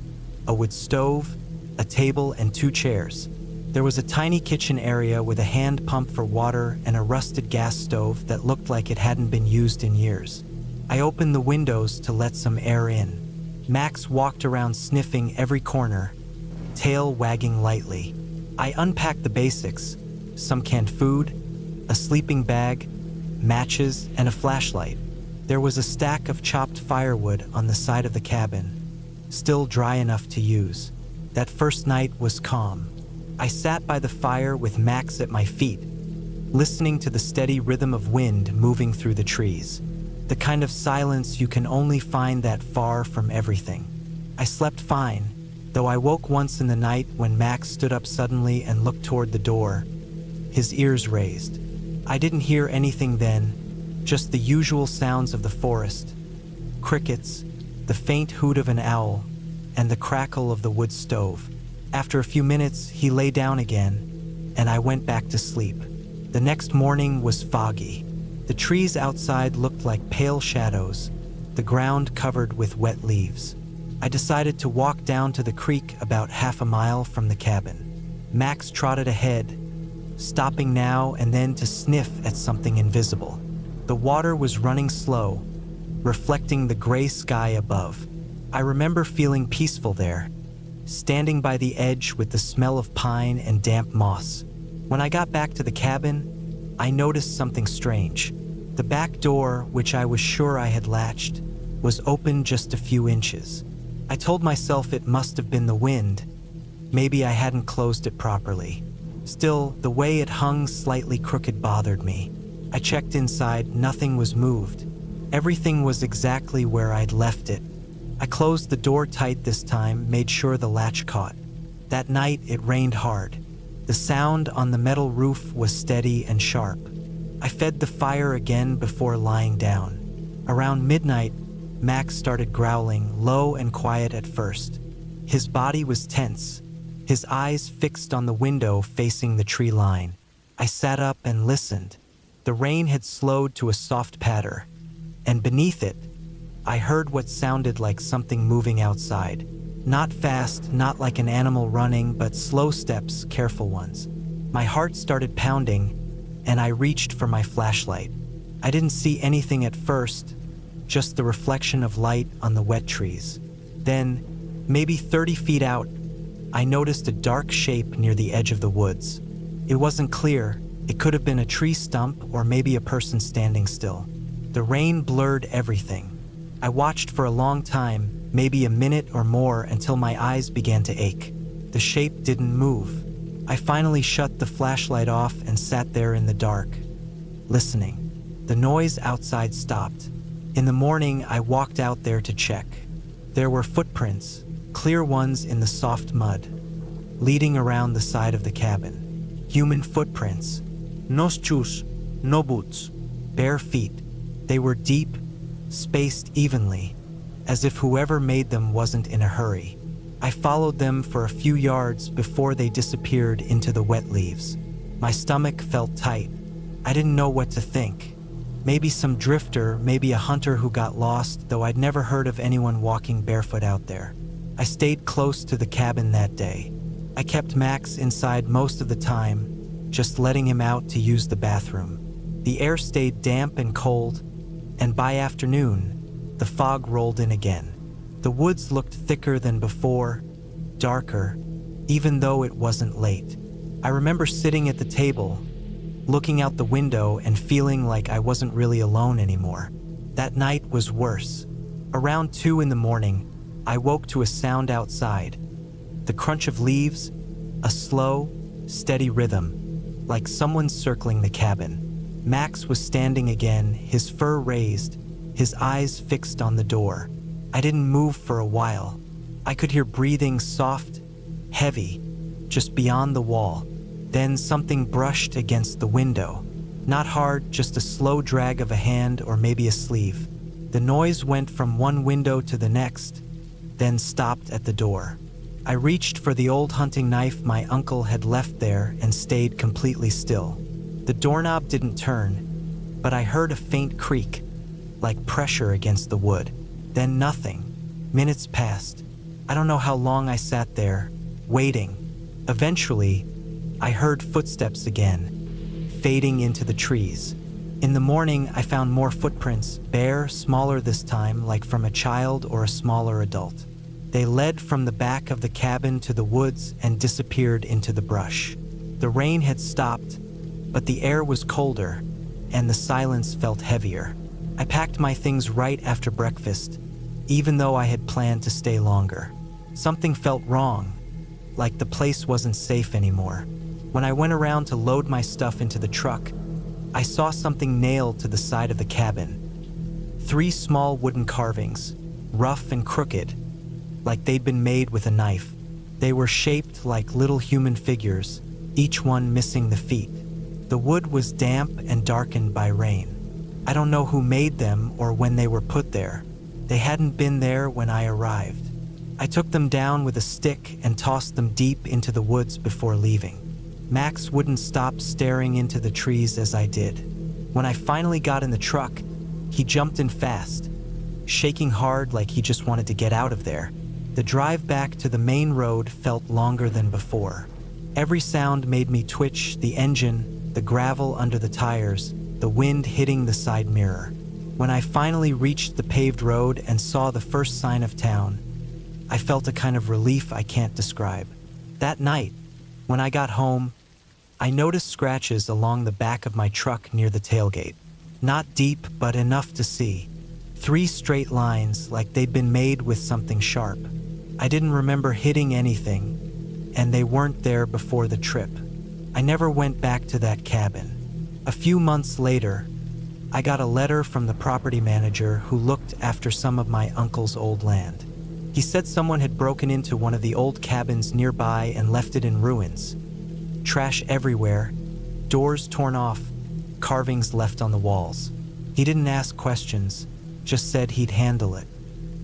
a wood stove, a table, and 2 chairs. There was a tiny kitchen area with a hand pump for water and a rusted gas stove that looked like it hadn't been used in years. I opened the windows to let some air in. Max walked around sniffing every corner, tail wagging lightly. I unpacked the basics: some canned food, a sleeping bag, matches, and a flashlight. There was a stack of chopped firewood on the side of the cabin, still dry enough to use. That first night was calm. I sat by the fire with Max at my feet, listening to the steady rhythm of wind moving through the trees, the kind of silence you can only find that far from everything. I slept fine, though I woke once in the night when Max stood up suddenly and looked toward the door, his ears raised. I didn't hear anything then, just the usual sounds of the forest: crickets, the faint hoot of an owl, and the crackle of the wood stove. After a few minutes, he lay down again, and I went back to sleep. The next morning was foggy. The trees outside looked like pale shadows, the ground covered with wet leaves. I decided to walk down to the creek about half a mile from the cabin. Max trotted ahead, stopping now and then to sniff at something invisible. The water was running slow, reflecting the gray sky above. I remember feeling peaceful there, standing by the edge with the smell of pine and damp moss. When I got back to the cabin, I noticed something strange. The back door, which I was sure I had latched, was open just a few inches. I told myself it must have been the wind. Maybe I hadn't closed it properly. Still, the way it hung slightly crooked bothered me. I checked inside, nothing was moved. Everything was exactly where I'd left it. I closed the door tight this time, made sure the latch caught. That night, it rained hard. The sound on the metal roof was steady and sharp. I fed the fire again before lying down. Around midnight, Max started growling, low and quiet at first. His body was tense, his eyes fixed on the window facing the tree line. I sat up and listened. The rain had slowed to a soft patter, and beneath it, I heard what sounded like something moving outside. Not fast, not like an animal running, but slow steps, careful ones. My heart started pounding, and I reached for my flashlight. I didn't see anything at first, just the reflection of light on the wet trees. Then, maybe 30 feet out, I noticed a dark shape near the edge of the woods. It wasn't clear. It could have been a tree stump or maybe a person standing still. The rain blurred everything. I watched for a long time, maybe a minute or more, until my eyes began to ache. The shape didn't move. I finally shut the flashlight off and sat there in the dark, listening. The noise outside stopped. In the morning, I walked out there to check. There were footprints, clear ones in the soft mud, leading around the side of the cabin. Human footprints. No shoes, no boots. Bare feet. They were deep, spaced evenly, as if whoever made them wasn't in a hurry. I followed them for a few yards before they disappeared into the wet leaves. My stomach felt tight. I didn't know what to think. Maybe some drifter, maybe a hunter who got lost, though I'd never heard of anyone walking barefoot out there. I stayed close to the cabin that day. I kept Max inside most of the time, just letting him out to use the bathroom. The air stayed damp and cold, and by afternoon, the fog rolled in again. The woods looked thicker than before, darker, even though it wasn't late. I remember sitting at the table, looking out the window and feeling like I wasn't really alone anymore. That night was worse. Around 2 in the morning, I woke to a sound outside. The crunch of leaves, a slow, steady rhythm, like someone circling the cabin. Max was standing again, his fur raised, his eyes fixed on the door. I didn't move for a while. I could hear breathing, soft, heavy, just beyond the wall. Then something brushed against the window. Not hard, just a slow drag of a hand or maybe a sleeve. The noise went from one window to the next, then stopped at the door. I reached for the old hunting knife my uncle had left there and stayed completely still. The doorknob didn't turn, but I heard a faint creak, like pressure against the wood. Then nothing. Minutes passed. I don't know how long I sat there, waiting. Eventually, I heard footsteps again, fading into the trees. In the morning, I found more footprints, bare, smaller this time, like from a child or a smaller adult. They led from the back of the cabin to the woods and disappeared into the brush. The rain had stopped, but the air was colder, and the silence felt heavier. I packed my things right after breakfast, even though I had planned to stay longer. Something felt wrong, like the place wasn't safe anymore. When I went around to load my stuff into the truck, I saw something nailed to the side of the cabin. 3 small wooden carvings, rough and crooked, like they'd been made with a knife. They were shaped like little human figures, each one missing the feet. The wood was damp and darkened by rain. I don't know who made them or when they were put there. They hadn't been there when I arrived. I took them down with a stick and tossed them deep into the woods before leaving. Max wouldn't stop staring into the trees as I did. When I finally got in the truck, he jumped in fast, shaking hard like he just wanted to get out of there. The drive back to the main road felt longer than before. Every sound made me twitch: the engine, the gravel under the tires, the wind hitting the side mirror. When I finally reached the paved road and saw the first sign of town, I felt a kind of relief I can't describe. That night, when I got home, I noticed scratches along the back of my truck near the tailgate. Not deep, but enough to see. 3 straight lines, like they'd been made with something sharp. I didn't remember hitting anything, and they weren't there before the trip. I never went back to that cabin. A few months later, I got a letter from the property manager who looked after some of my uncle's old land. He said someone had broken into one of the old cabins nearby and left it in ruins. Trash everywhere, doors torn off, carvings left on the walls. He didn't ask questions, just said he'd handle it.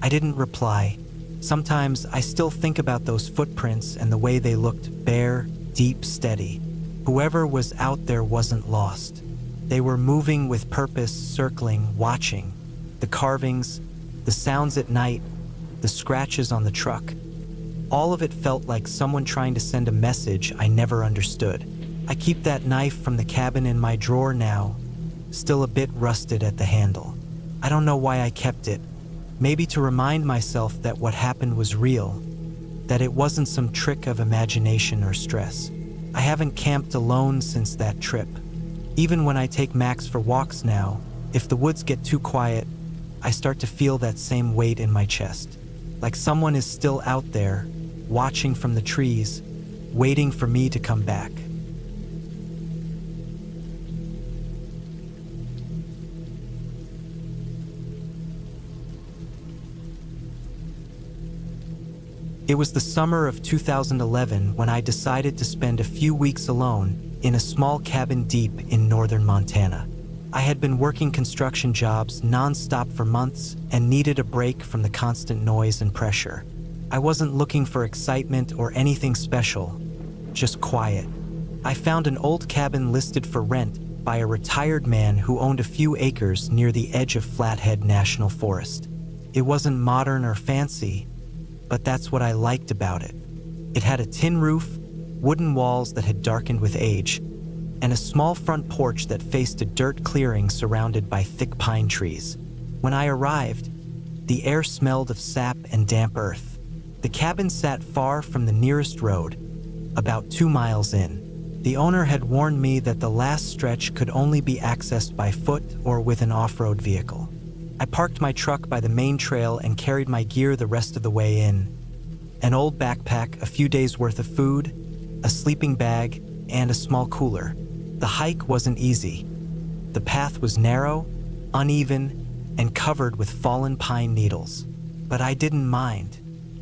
I didn't reply. Sometimes I still think about those footprints and the way they looked: bare, deep, steady. Whoever was out there wasn't lost. They were moving with purpose, circling, watching. The carvings, the sounds at night, the scratches on the truck. All of it felt like someone trying to send a message I never understood. I keep that knife from the cabin in my drawer now, still a bit rusted at the handle. I don't know why I kept it. Maybe to remind myself that what happened was real, that it wasn't some trick of imagination or stress. I haven't camped alone since that trip. Even when I take Max for walks now, if the woods get too quiet, I start to feel that same weight in my chest. Like someone is still out there, watching from the trees, waiting for me to come back. It was the summer of 2011 when I decided to spend a few weeks alone in a small cabin deep in northern Montana. I had been working construction jobs non-stop for months and needed a break from the constant noise and pressure. I wasn't looking for excitement or anything special, just quiet. I found an old cabin listed for rent by a retired man who owned a few acres near the edge of Flathead National Forest. It wasn't modern or fancy, but that's what I liked about it. It had a tin roof, wooden walls that had darkened with age, and a small front porch that faced a dirt clearing surrounded by thick pine trees. When I arrived, the air smelled of sap and damp earth. The cabin sat far from the nearest road, about 2 miles in. The owner had warned me that the last stretch could only be accessed by foot or with an off-road vehicle. I parked my truck by the main trail and carried my gear the rest of the way in. An old backpack, a few days' worth of food, a sleeping bag, and a small cooler. The hike wasn't easy. The path was narrow, uneven, and covered with fallen pine needles. But I didn't mind.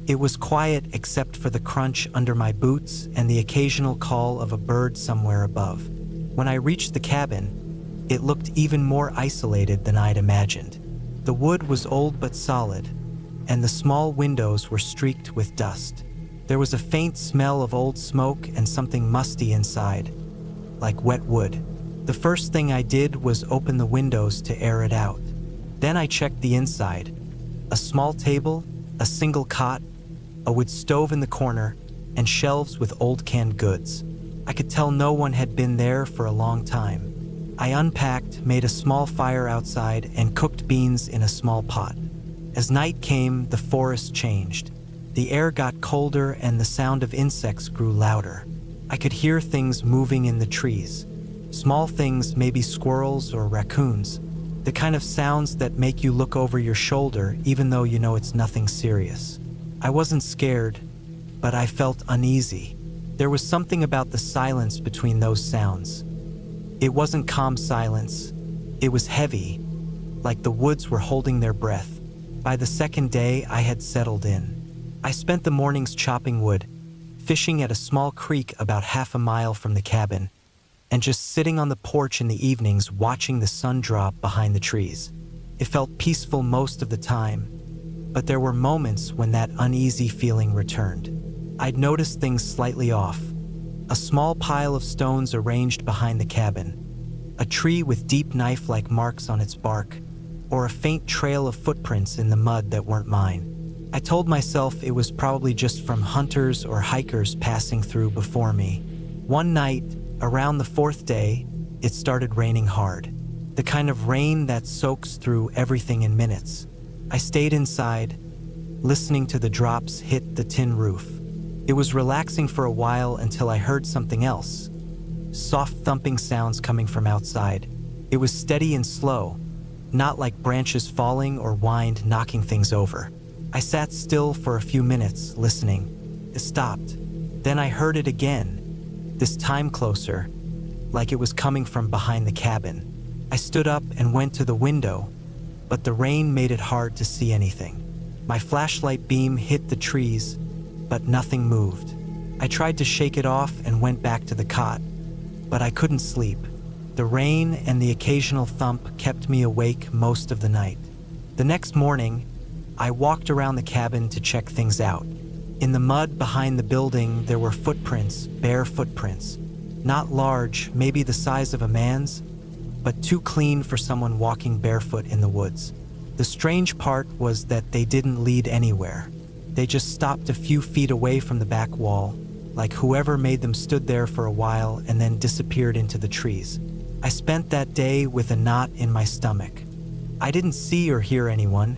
It was quiet except for the crunch under my boots and the occasional call of a bird somewhere above. When I reached the cabin, it looked even more isolated than I'd imagined. The wood was old but solid, and the small windows were streaked with dust. There was a faint smell of old smoke and something musty inside, like wet wood. The first thing I did was open the windows to air it out. Then I checked the inside. A small table, a single cot, a wood stove in the corner, and shelves with old canned goods. I could tell no one had been there for a long time. I unpacked, made a small fire outside, and cooked beans in a small pot. As night came, the forest changed. The air got colder and the sound of insects grew louder. I could hear things moving in the trees. Small things, maybe squirrels or raccoons. The kind of sounds that make you look over your shoulder even though you know it's nothing serious. I wasn't scared, but I felt uneasy. There was something about the silence between those sounds. It wasn't calm silence. It was heavy, like the woods were holding their breath. By the second day, I had settled in. I spent the mornings chopping wood, fishing at a small creek about half a mile from the cabin, and just sitting on the porch in the evenings watching the sun drop behind the trees. It felt peaceful most of the time, but there were moments when that uneasy feeling returned. I'd noticed things slightly off. A small pile of stones arranged behind the cabin, a tree with deep knife-like marks on its bark, or a faint trail of footprints in the mud that weren't mine. I told myself it was probably just from hunters or hikers passing through before me. One night, around the fourth day, it started raining hard. The kind of rain that soaks through everything in minutes. I stayed inside, listening to the drops hit the tin roof. It was relaxing for a while until I heard something else. Soft thumping sounds coming from outside. It was steady and slow, not like branches falling or wind knocking things over. I sat still for a few minutes, listening. It stopped. Then I heard it again, this time closer, like it was coming from behind the cabin. I stood up and went to the window, but the rain made it hard to see anything. My flashlight beam hit the trees, but nothing moved. I tried to shake it off and went back to the cot, but I couldn't sleep. The rain and the occasional thump kept me awake most of the night. The next morning, I walked around the cabin to check things out. In the mud behind the building, there were footprints, bare footprints. Not large, maybe the size of a man's, but too clean for someone walking barefoot in the woods. The strange part was that they didn't lead anywhere. They just stopped a few feet away from the back wall, like whoever made them stood there for a while and then disappeared into the trees. I spent that day with a knot in my stomach. I didn't see or hear anyone,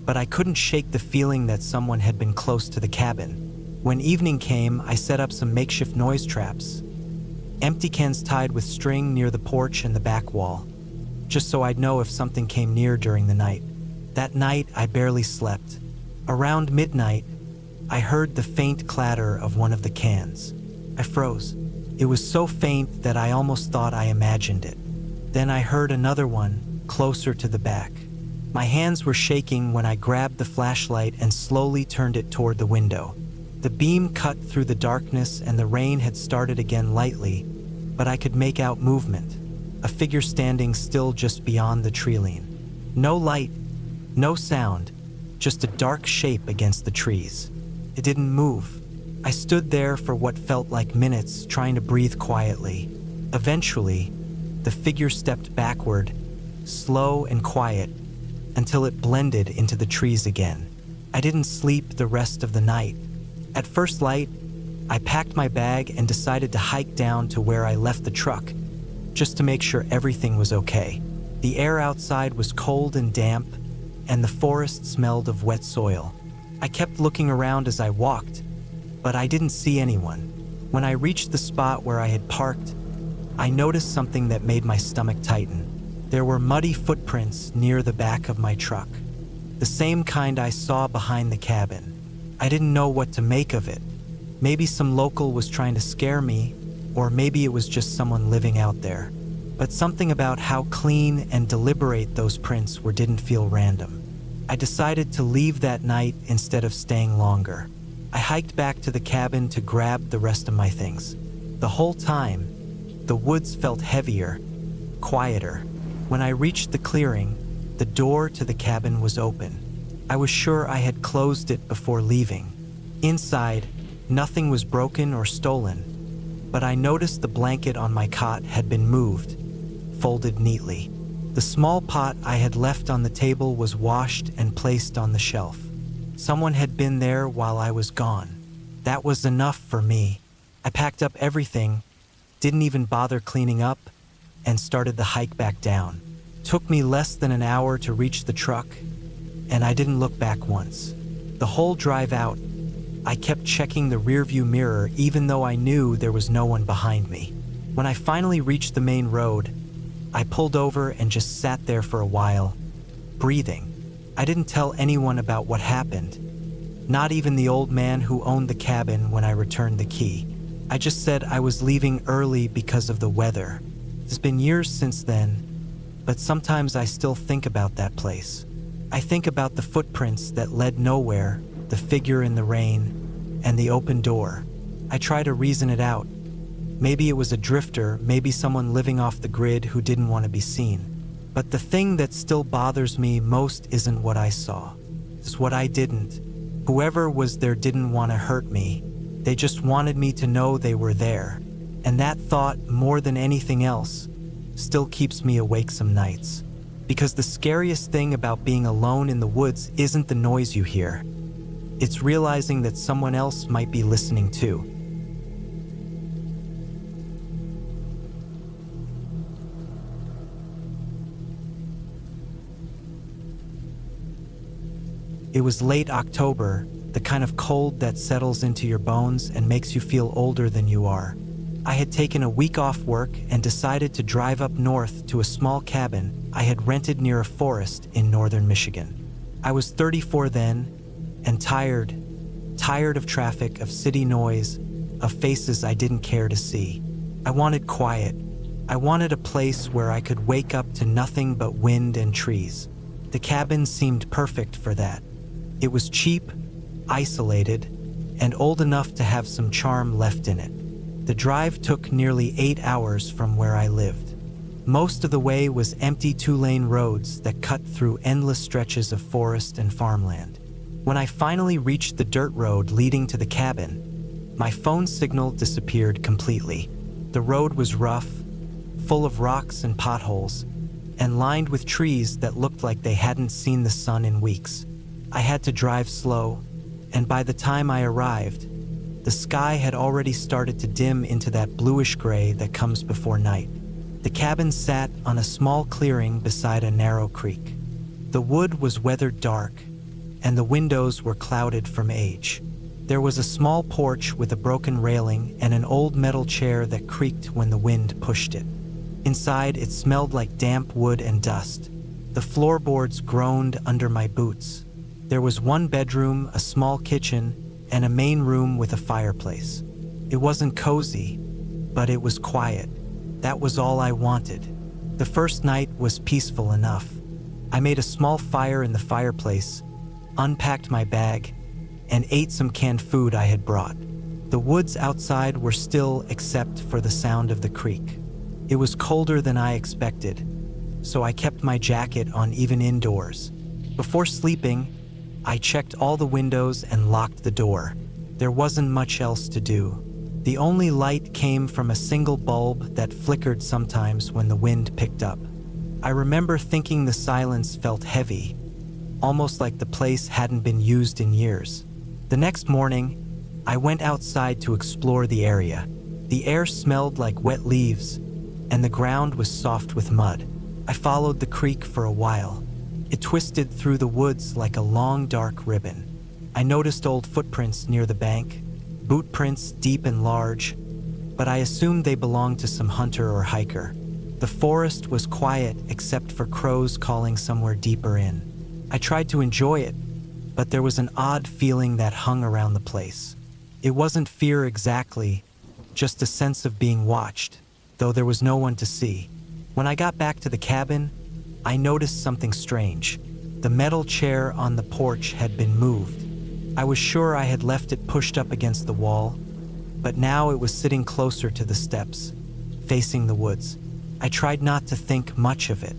but I couldn't shake the feeling that someone had been close to the cabin. When evening came, I set up some makeshift noise traps, empty cans tied with string near the porch and the back wall, just so I'd know if something came near during the night. That night, I barely slept. Around midnight, I heard the faint clatter of one of the cans. I froze. It was so faint that I almost thought I imagined it. Then I heard another one, closer to the back. My hands were shaking when I grabbed the flashlight and slowly turned it toward the window. The beam cut through the darkness and the rain had started again lightly, but I could make out movement. A figure standing still just beyond the tree-line. No light, no sound, just a dark shape against the trees. It didn't move. I stood there for what felt like minutes, trying to breathe quietly. Eventually, the figure stepped backward, slow and quiet, until it blended into the trees again. I didn't sleep the rest of the night. At first light, I packed my bag and decided to hike down to where I left the truck, just to make sure everything was okay. The air outside was cold and damp, and the forest smelled of wet soil. I kept looking around as I walked, but I didn't see anyone. When I reached the spot where I had parked, I noticed something that made my stomach tighten. There were muddy footprints near the back of my truck, the same kind I saw behind the cabin. I didn't know what to make of it. Maybe some local was trying to scare me, or maybe it was just someone living out there. But something about how clean and deliberate those prints were didn't feel random. I decided to leave that night instead of staying longer. I hiked back to the cabin to grab the rest of my things. The whole time, the woods felt heavier, quieter. When I reached the clearing, the door to the cabin was open. I was sure I had closed it before leaving. Inside, nothing was broken or stolen, but I noticed the blanket on my cot had been moved, folded neatly. The small pot I had left on the table was washed and placed on the shelf. Someone had been there while I was gone. That was enough for me. I packed up everything, didn't even bother cleaning up, and started the hike back down. Took me less than an hour to reach the truck, and I didn't look back once. The whole drive out, I kept checking the rearview mirror even though I knew there was no one behind me. When I finally reached the main road, I pulled over and just sat there for a while, breathing. I didn't tell anyone about what happened, not even the old man who owned the cabin when I returned the key. I just said I was leaving early because of the weather. It's been years since then, but sometimes I still think about that place. I think about the footprints that led nowhere, the figure in the rain, and the open door. I try to reason it out. Maybe it was a drifter, maybe someone living off the grid who didn't want to be seen. But the thing that still bothers me most isn't what I saw. It's what I didn't. Whoever was there didn't want to hurt me. They just wanted me to know they were there. And that thought, more than anything else, still keeps me awake some nights. Because the scariest thing about being alone in the woods isn't the noise you hear. It's realizing that someone else might be listening too. It was late October, the kind of cold that settles into your bones and makes you feel older than you are. I had taken a week off work and decided to drive up north to a small cabin I had rented near a forest in northern Michigan. I was 34 then, and tired of traffic, of city noise, of faces I didn't care to see. I wanted quiet. I wanted a place where I could wake up to nothing but wind and trees. The cabin seemed perfect for that. It was cheap, isolated, and old enough to have some charm left in it. The drive took nearly 8 hours from where I lived. Most of the way was empty two-lane roads that cut through endless stretches of forest and farmland. When I finally reached the dirt road leading to the cabin, my phone signal disappeared completely. The road was rough, full of rocks and potholes, and lined with trees that looked like they hadn't seen the sun in weeks. I had to drive slow, and by the time I arrived, the sky had already started to dim into that bluish gray that comes before night. The cabin sat on a small clearing beside a narrow creek. The wood was weathered dark, and the windows were clouded from age. There was a small porch with a broken railing and an old metal chair that creaked when the wind pushed it. Inside, it smelled like damp wood and dust. The floorboards groaned under my boots. There was one bedroom, a small kitchen, and a main room with a fireplace. It wasn't cozy, but it was quiet. That was all I wanted. The first night was peaceful enough. I made a small fire in the fireplace, unpacked my bag, and ate some canned food I had brought. The woods outside were still except for the sound of the creek. It was colder than I expected, so I kept my jacket on even indoors. Before sleeping, I checked all the windows and locked the door. There wasn't much else to do. The only light came from a single bulb that flickered sometimes when the wind picked up. I remember thinking the silence felt heavy, almost like the place hadn't been used in years. The next morning, I went outside to explore the area. The air smelled like wet leaves, and the ground was soft with mud. I followed the creek for a while. It twisted through the woods like a long, dark ribbon. I noticed old footprints near the bank, boot prints deep and large, but I assumed they belonged to some hunter or hiker. The forest was quiet except for crows calling somewhere deeper in. I tried to enjoy it, but there was an odd feeling that hung around the place. It wasn't fear exactly, just a sense of being watched, though there was no one to see. When I got back to the cabin, I noticed something strange. The metal chair on the porch had been moved. I was sure I had left it pushed up against the wall, but now it was sitting closer to the steps, facing the woods. I tried not to think much of it.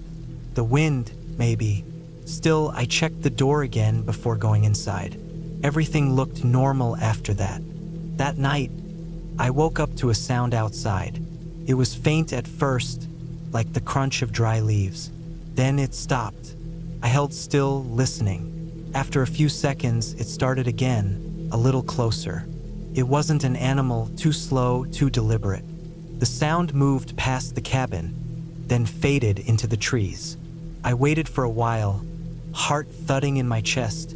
The wind, maybe. Still, I checked the door again before going inside. Everything looked normal after that. That night, I woke up to a sound outside. It was faint at first, like the crunch of dry leaves. Then it stopped. I held still, listening. After a few seconds, it started again, a little closer. It wasn't an animal, too slow, too deliberate. The sound moved past the cabin, then faded into the trees. I waited for a while, heart thudding in my chest,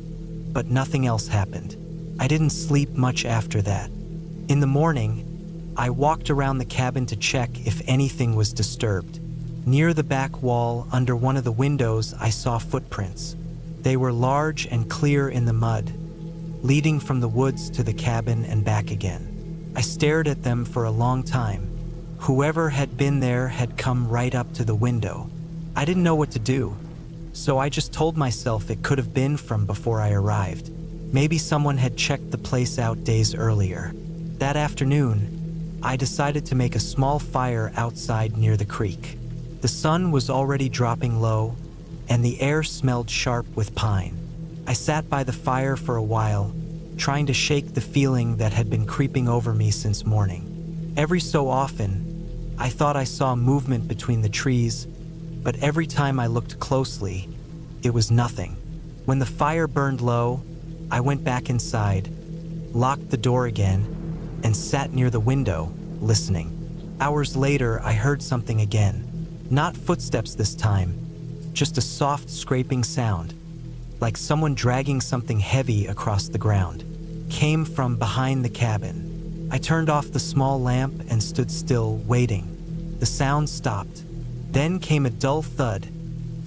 but nothing else happened. I didn't sleep much after that. In the morning, I walked around the cabin to check if anything was disturbed. Near the back wall, under one of the windows, I saw footprints. They were large and clear in the mud, leading from the woods to the cabin and back again. I stared at them for a long time. Whoever had been there had come right up to the window. I didn't know what to do, so I just told myself it could have been from before I arrived. Maybe someone had checked the place out days earlier. That afternoon, I decided to make a small fire outside near the creek. The sun was already dropping low, and the air smelled sharp with pine. I sat by the fire for a while, trying to shake the feeling that had been creeping over me since morning. Every so often, I thought I saw movement between the trees, but every time I looked closely, it was nothing. When the fire burned low, I went back inside, locked the door again, and sat near the window, listening. Hours later, I heard something again. Not footsteps this time, just a soft scraping sound, like someone dragging something heavy across the ground. Came from behind the cabin. I turned off the small lamp and stood still, waiting. The sound stopped. Then came a dull thud,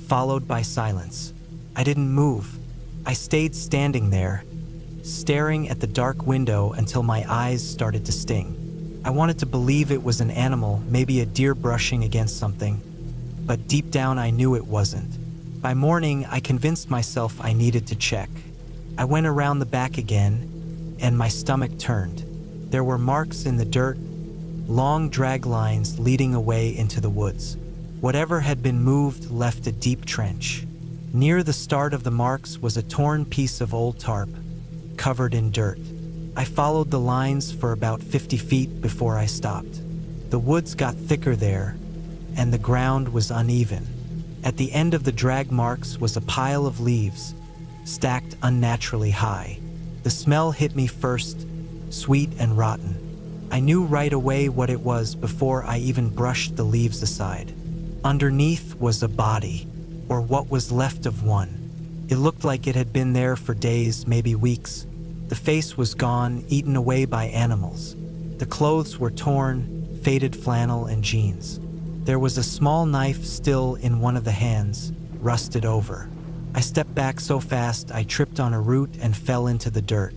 followed by silence. I didn't move. I stayed standing there, staring at the dark window until my eyes started to sting. I wanted to believe it was an animal, maybe a deer brushing against something, but deep down I knew it wasn't. By morning, I convinced myself I needed to check. I went around the back again, and my stomach turned. There were marks in the dirt, long drag lines leading away into the woods. Whatever had been moved left a deep trench. Near the start of the marks was a torn piece of old tarp, covered in dirt. I followed the lines for about 50 feet before I stopped. The woods got thicker there, and the ground was uneven. At the end of the drag marks was a pile of leaves, stacked unnaturally high. The smell hit me first, sweet and rotten. I knew right away what it was before I even brushed the leaves aside. Underneath was a body, or what was left of one. It looked like it had been there for days, maybe weeks. The face was gone, eaten away by animals. The clothes were torn, faded flannel and jeans. There was a small knife still in one of the hands, rusted over. I stepped back so fast I tripped on a root and fell into the dirt.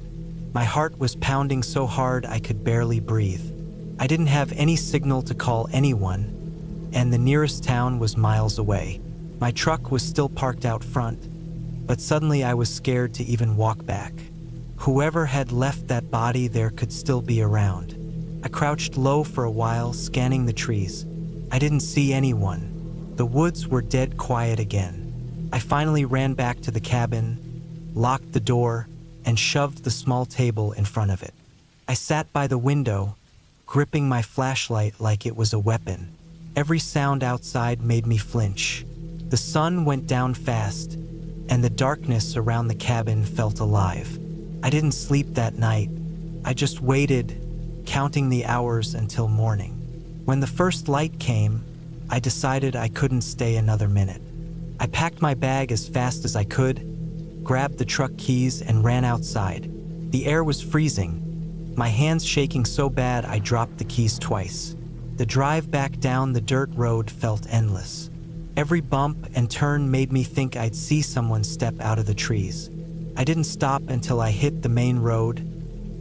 My heart was pounding so hard I could barely breathe. I didn't have any signal to call anyone, and the nearest town was miles away. My truck was still parked out front, but suddenly I was scared to even walk back. Whoever had left that body there could still be around. I crouched low for a while, scanning the trees. I didn't see anyone. The woods were dead quiet again. I finally ran back to the cabin, locked the door, and shoved the small table in front of it. I sat by the window, gripping my flashlight like it was a weapon. Every sound outside made me flinch. The sun went down fast, and the darkness around the cabin felt alive. I didn't sleep that night. I just waited, counting the hours until morning. When the first light came, I decided I couldn't stay another minute. I packed my bag as fast as I could, grabbed the truck keys, and ran outside. The air was freezing, my hands shaking so bad I dropped the keys twice. The drive back down the dirt road felt endless. Every bump and turn made me think I'd see someone step out of the trees. I didn't stop until I hit the main road,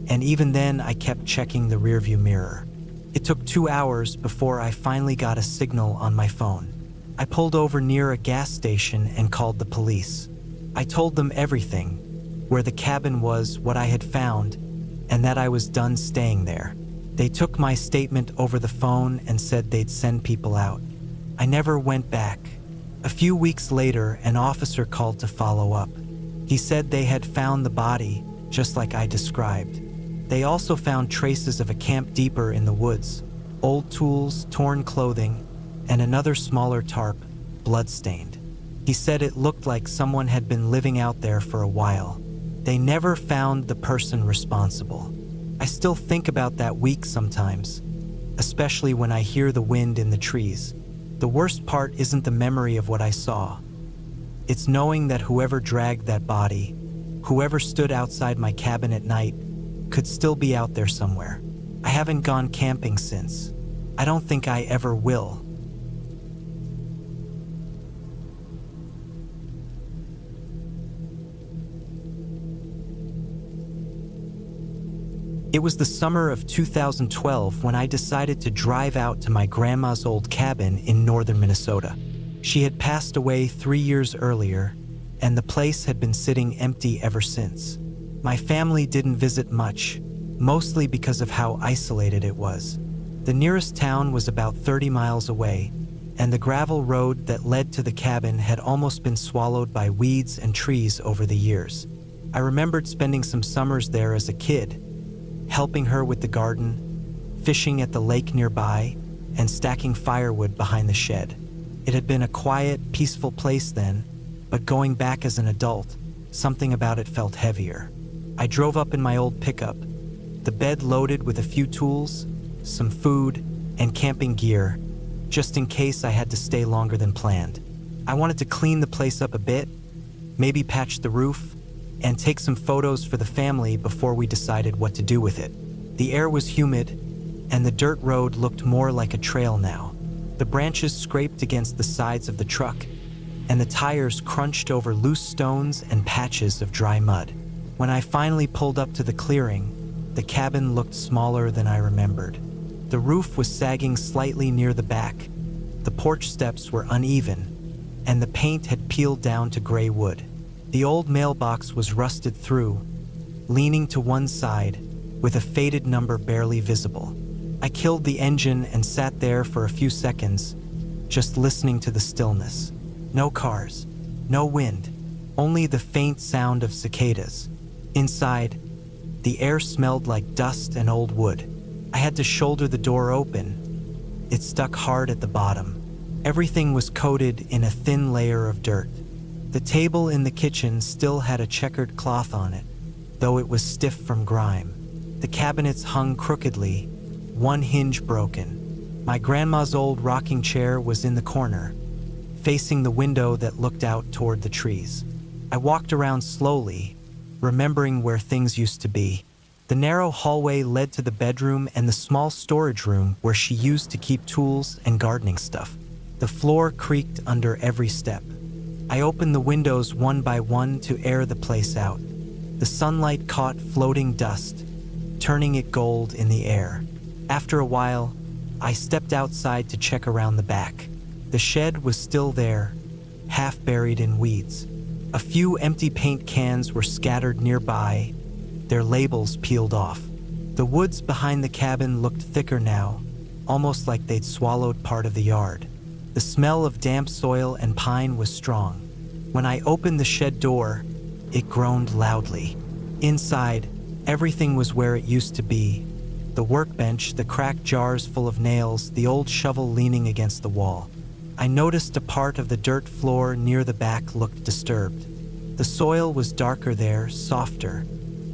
and even then I kept checking the rearview mirror. It took 2 hours before I finally got a signal on my phone. I pulled over near a gas station and called the police. I told them everything, where the cabin was, what I had found, and that I was done staying there. They took my statement over the phone and said they'd send people out. I never went back. A few weeks later, an officer called to follow up. He said they had found the body, just like I described. They also found traces of a camp deeper in the woods, old tools, torn clothing, and another smaller tarp, blood-stained. He said it looked like someone had been living out there for a while. They never found the person responsible. I still think about that week sometimes, especially when I hear the wind in the trees. The worst part isn't the memory of what I saw. It's knowing that whoever dragged that body, whoever stood outside my cabin at night, could still be out there somewhere. I haven't gone camping since. I don't think I ever will. It was the summer of 2012 when I decided to drive out to my grandma's old cabin in northern Minnesota. She had passed away 3 years earlier, and the place had been sitting empty ever since. My family didn't visit much, mostly because of how isolated it was. The nearest town was about 30 miles away, and the gravel road that led to the cabin had almost been swallowed by weeds and trees over the years. I remembered spending some summers there as a kid, helping her with the garden, fishing at the lake nearby, and stacking firewood behind the shed. It had been a quiet, peaceful place then, but going back as an adult, something about it felt heavier. I drove up in my old pickup, the bed loaded with a few tools, some food, and camping gear, just in case I had to stay longer than planned. I wanted to clean the place up a bit, maybe patch the roof, and take some photos for the family before we decided what to do with it. The air was humid, and the dirt road looked more like a trail now. The branches scraped against the sides of the truck, and the tires crunched over loose stones and patches of dry mud. When I finally pulled up to the clearing, the cabin looked smaller than I remembered. The roof was sagging slightly near the back, the porch steps were uneven, and the paint had peeled down to gray wood. The old mailbox was rusted through, leaning to one side, with a faded number barely visible. I killed the engine and sat there for a few seconds, just listening to the stillness. No cars, no wind, only the faint sound of cicadas. Inside, the air smelled like dust and old wood. I had to shoulder the door open. It stuck hard at the bottom. Everything was coated in a thin layer of dirt. The table in the kitchen still had a checkered cloth on it, though it was stiff from grime. The cabinets hung crookedly, one hinge broken. My grandma's old rocking chair was in the corner, facing the window that looked out toward the trees. I walked around slowly, remembering where things used to be. The narrow hallway led to the bedroom and the small storage room where she used to keep tools and gardening stuff. The floor creaked under every step. I opened the windows one by one to air the place out. The sunlight caught floating dust, turning it gold in the air. After a while, I stepped outside to check around the back. The shed was still there, half buried in weeds. A few empty paint cans were scattered nearby, their labels peeled off. The woods behind the cabin looked thicker now, almost like they'd swallowed part of the yard. The smell of damp soil and pine was strong. When I opened the shed door, it groaned loudly. Inside, everything was where it used to be. The workbench, the cracked jars full of nails, the old shovel leaning against the wall. I noticed a part of the dirt floor near the back looked disturbed. The soil was darker there, softer,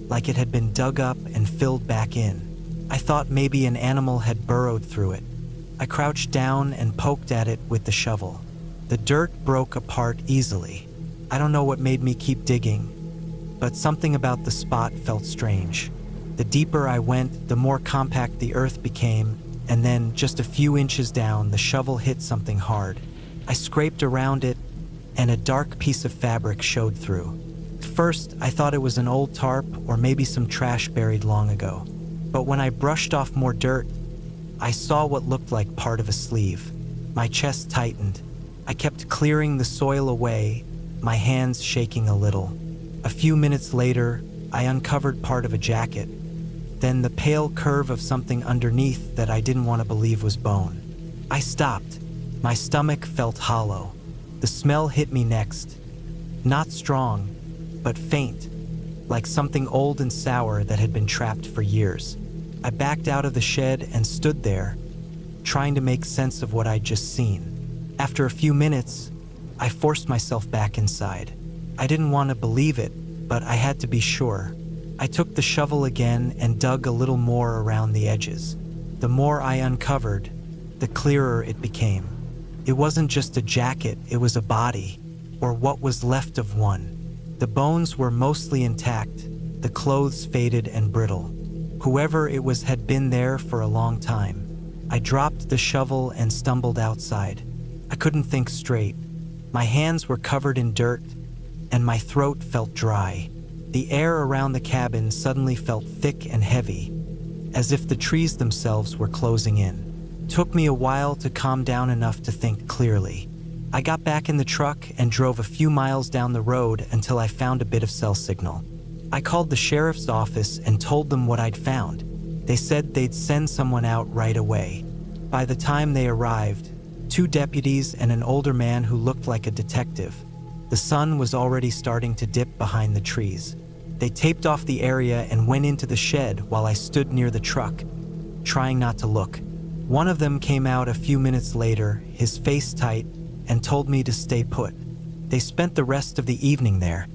like it had been dug up and filled back in. I thought maybe an animal had burrowed through it. I crouched down and poked at it with the shovel. The dirt broke apart easily. I don't know what made me keep digging, but something about the spot felt strange. The deeper I went, the more compact the earth became, and then, just a few inches down, the shovel hit something hard. I scraped around it, and a dark piece of fabric showed through. First, I thought it was an old tarp or maybe some trash buried long ago. But when I brushed off more dirt, I saw what looked like part of a sleeve. My chest tightened. I kept clearing the soil away, my hands shaking a little. A few minutes later, I uncovered part of a jacket, then the pale curve of something underneath that I didn't want to believe was bone. I stopped. My stomach felt hollow. The smell hit me next. Not strong, but faint, like something old and sour that had been trapped for years. I backed out of the shed and stood there, trying to make sense of what I'd just seen. After a few minutes, I forced myself back inside. I didn't want to believe it, but I had to be sure. I took the shovel again and dug a little more around the edges. The more I uncovered, the clearer it became. It wasn't just a jacket, it was a body, or what was left of one. The bones were mostly intact, the clothes faded and brittle. Whoever it was had been there for a long time. I dropped the shovel and stumbled outside. I couldn't think straight. My hands were covered in dirt, and my throat felt dry. The air around the cabin suddenly felt thick and heavy, as if the trees themselves were closing in. Took me a while to calm down enough to think clearly. I got back in the truck and drove a few miles down the road until I found a bit of cell signal. I called the sheriff's office and told them what I'd found. They said they'd send someone out right away. By the time they arrived, 2 deputies and an older man who looked like a detective. The sun was already starting to dip behind the trees. They taped off the area and went into the shed while I stood near the truck, trying not to look. One of them came out a few minutes later, his face tight, and told me to stay put. They spent the rest of the evening there,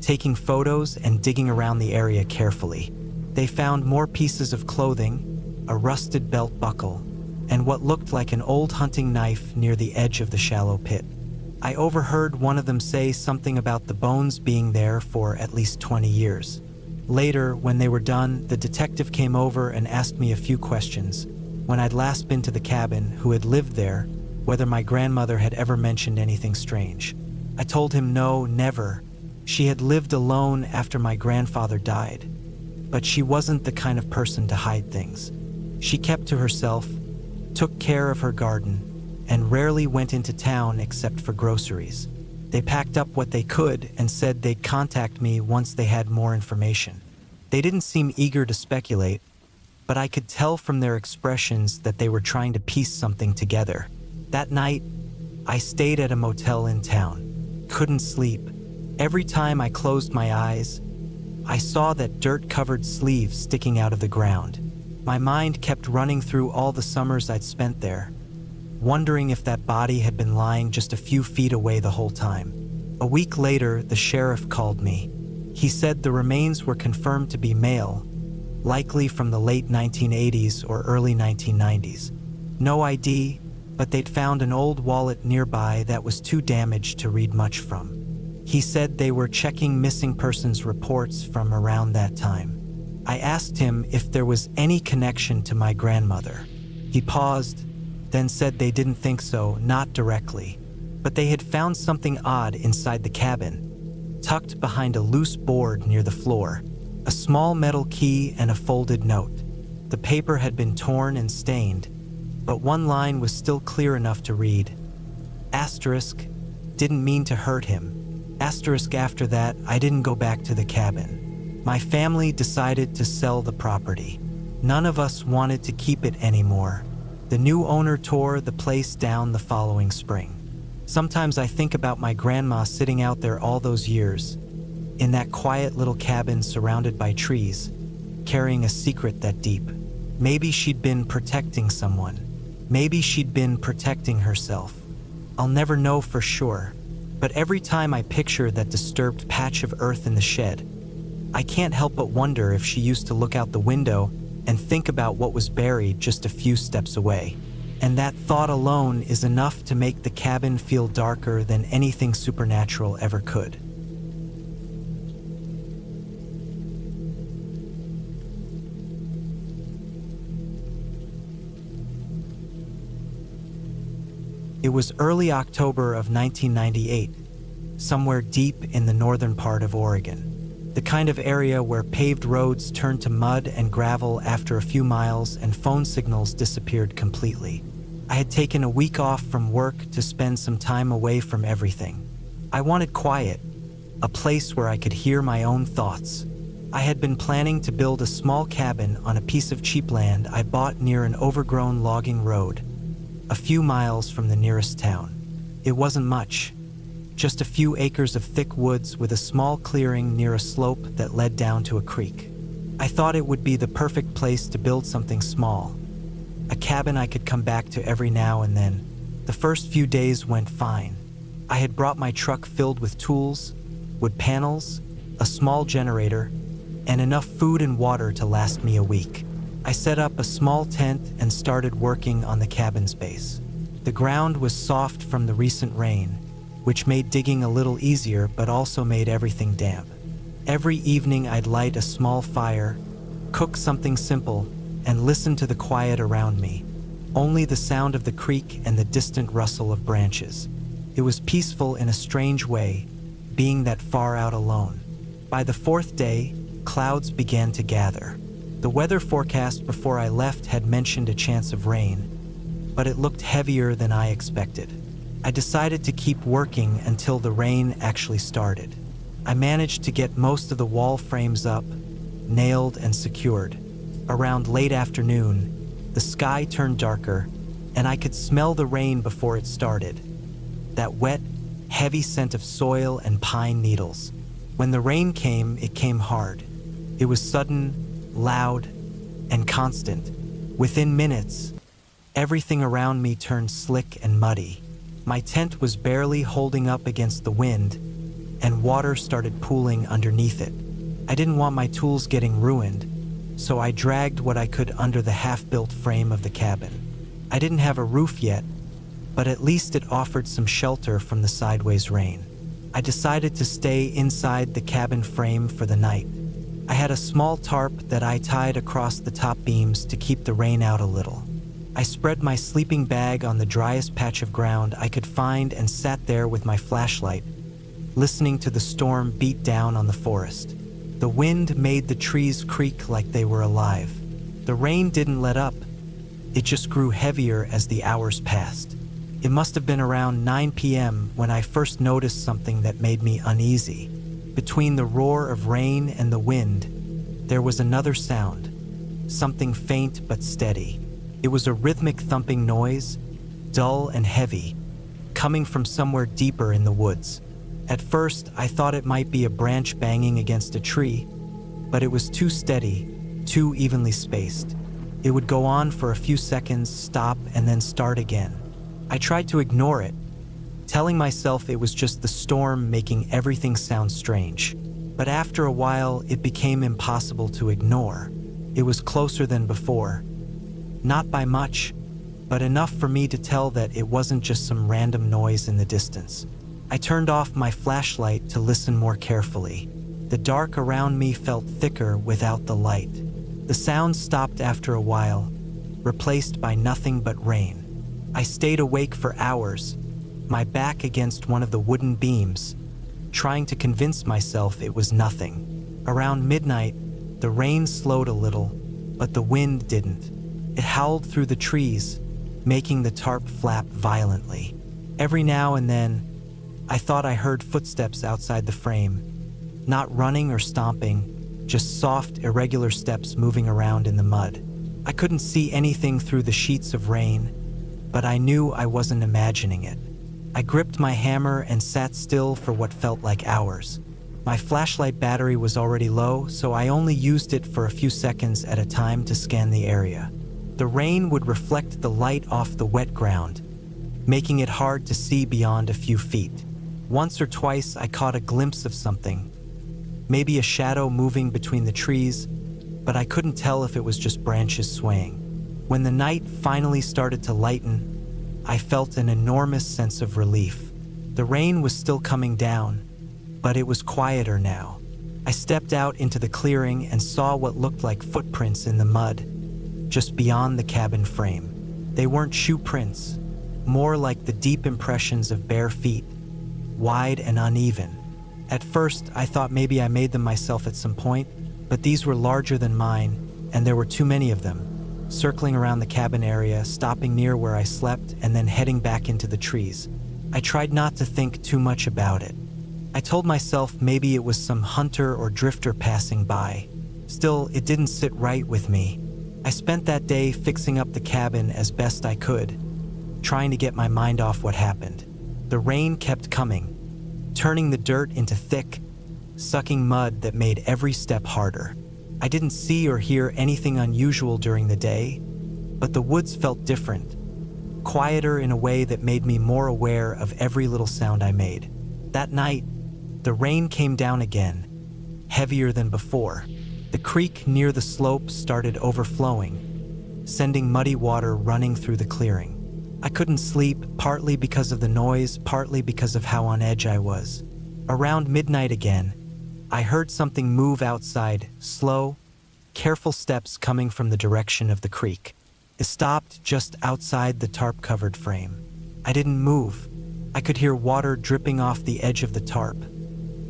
taking photos and digging around the area carefully. They found more pieces of clothing, a rusted belt buckle, and what looked like an old hunting knife near the edge of the shallow pit. I overheard one of them say something about the bones being there for at least 20 years. Later, when they were done, the detective came over and asked me a few questions. When I'd last been to the cabin, who had lived there, whether my grandmother had ever mentioned anything strange. I told him no, never. She had lived alone after my grandfather died. But she wasn't the kind of person to hide things. She kept to herself, took care of her garden, and rarely went into town except for groceries. They packed up what they could and said they'd contact me once they had more information. They didn't seem eager to speculate, but I could tell from their expressions that they were trying to piece something together. That night, I stayed at a motel in town. Couldn't sleep. Every time I closed my eyes, I saw that dirt-covered sleeve sticking out of the ground. My mind kept running through all the summers I'd spent there, wondering if that body had been lying just a few feet away the whole time. A week later, the sheriff called me. He said the remains were confirmed to be male, likely from the late 1980s or early 1990s. No ID, but they'd found an old wallet nearby that was too damaged to read much from. He said they were checking missing persons reports from around that time. I asked him if there was any connection to my grandmother. He paused, then said they didn't think so, not directly, but they had found something odd inside the cabin, tucked behind a loose board near the floor, a small metal key and a folded note. The paper had been torn and stained, but one line was still clear enough to read. Asterisk, didn't mean to hurt him. Asterisk, after that, I didn't go back to the cabin. My family decided to sell the property. None of us wanted to keep it anymore. The new owner tore the place down the following spring. Sometimes I think about my grandma sitting out there all those years, in that quiet little cabin surrounded by trees, carrying a secret that deep. Maybe she'd been protecting someone. Maybe she'd been protecting herself. I'll never know for sure, but every time I picture that disturbed patch of earth in the shed, I can't help but wonder if she used to look out the window and think about what was buried just a few steps away. And that thought alone is enough to make the cabin feel darker than anything supernatural ever could. It was early October of 1998, somewhere deep in the northern part of Oregon. The kind of area where paved roads turned to mud and gravel after a few miles and phone signals disappeared completely. I had taken a week off from work to spend some time away from everything. I wanted quiet, a place where I could hear my own thoughts. I had been planning to build a small cabin on a piece of cheap land I bought near an overgrown logging road, a few miles from the nearest town. It wasn't much. Just a few acres of thick woods with a small clearing near a slope that led down to a creek. I thought it would be the perfect place to build something small, a cabin I could come back to every now and then. The first few days went fine. I had brought my truck filled with tools, wood panels, a small generator, and enough food and water to last me a week. I set up a small tent and started working on the cabin's base. The ground was soft from the recent rain, which made digging a little easier but also made everything damp. Every evening I'd light a small fire, cook something simple, and listen to the quiet around me. Only the sound of the creek and the distant rustle of branches. It was peaceful in a strange way, being that far out alone. By the fourth day, clouds began to gather. The weather forecast before I left had mentioned a chance of rain, but it looked heavier than I expected. I decided to keep working until the rain actually started. I managed to get most of the wall frames up, nailed and secured. Around late afternoon, the sky turned darker, and I could smell the rain before it started. That wet, heavy scent of soil and pine needles. When the rain came, it came hard. It was sudden, loud, and constant. Within minutes, everything around me turned slick and muddy. My tent was barely holding up against the wind, and water started pooling underneath it. I didn't want my tools getting ruined, so I dragged what I could under the half-built frame of the cabin. I didn't have a roof yet, but at least it offered some shelter from the sideways rain. I decided to stay inside the cabin frame for the night. I had a small tarp that I tied across the top beams to keep the rain out a little. I spread my sleeping bag on the driest patch of ground I could find and sat there with my flashlight, listening to the storm beat down on the forest. The wind made the trees creak like they were alive. The rain didn't let up. It just grew heavier as the hours passed. It must have been around 9 p.m. when I first noticed something that made me uneasy. Between the roar of rain and the wind, there was another sound, something faint but steady. It was a rhythmic thumping noise, dull and heavy, coming from somewhere deeper in the woods. At first, I thought it might be a branch banging against a tree, but it was too steady, too evenly spaced. It would go on for a few seconds, stop, and then start again. I tried to ignore it, telling myself it was just the storm making everything sound strange. But after a while, it became impossible to ignore. It was closer than before. Not by much, but enough for me to tell that it wasn't just some random noise in the distance. I turned off my flashlight to listen more carefully. The dark around me felt thicker without the light. The sound stopped after a while, replaced by nothing but rain. I stayed awake for hours, my back against one of the wooden beams, trying to convince myself it was nothing. Around midnight, the rain slowed a little, but the wind didn't. It howled through the trees, making the tarp flap violently. Every now and then, I thought I heard footsteps outside the frame, not running or stomping, just soft, irregular steps moving around in the mud. I couldn't see anything through the sheets of rain, but I knew I wasn't imagining it. I gripped my hammer and sat still for what felt like hours. My flashlight battery was already low, so I only used it for a few seconds at a time to scan the area. The rain would reflect the light off the wet ground, making it hard to see beyond a few feet. Once or twice, I caught a glimpse of something, maybe a shadow moving between the trees, but I couldn't tell if it was just branches swaying. When the night finally started to lighten, I felt an enormous sense of relief. The rain was still coming down, but it was quieter now. I stepped out into the clearing and saw what looked like footprints in the mud, just beyond the cabin frame. They weren't shoe prints, more like the deep impressions of bare feet, wide and uneven. At first, I thought maybe I made them myself at some point, but these were larger than mine, and there were too many of them, circling around the cabin area, stopping near where I slept, and then heading back into the trees. I tried not to think too much about it. I told myself maybe it was some hunter or drifter passing by. Still, it didn't sit right with me. I spent that day fixing up the cabin as best I could, trying to get my mind off what happened. The rain kept coming, turning the dirt into thick, sucking mud that made every step harder. I didn't see or hear anything unusual during the day, but the woods felt different, quieter in a way that made me more aware of every little sound I made. That night, the rain came down again, heavier than before. The creek near the slope started overflowing, sending muddy water running through the clearing. I couldn't sleep, partly because of the noise, partly because of how on edge I was. Around midnight again, I heard something move outside, slow, careful steps coming from the direction of the creek. It stopped just outside the tarp-covered frame. I didn't move. I could hear water dripping off the edge of the tarp,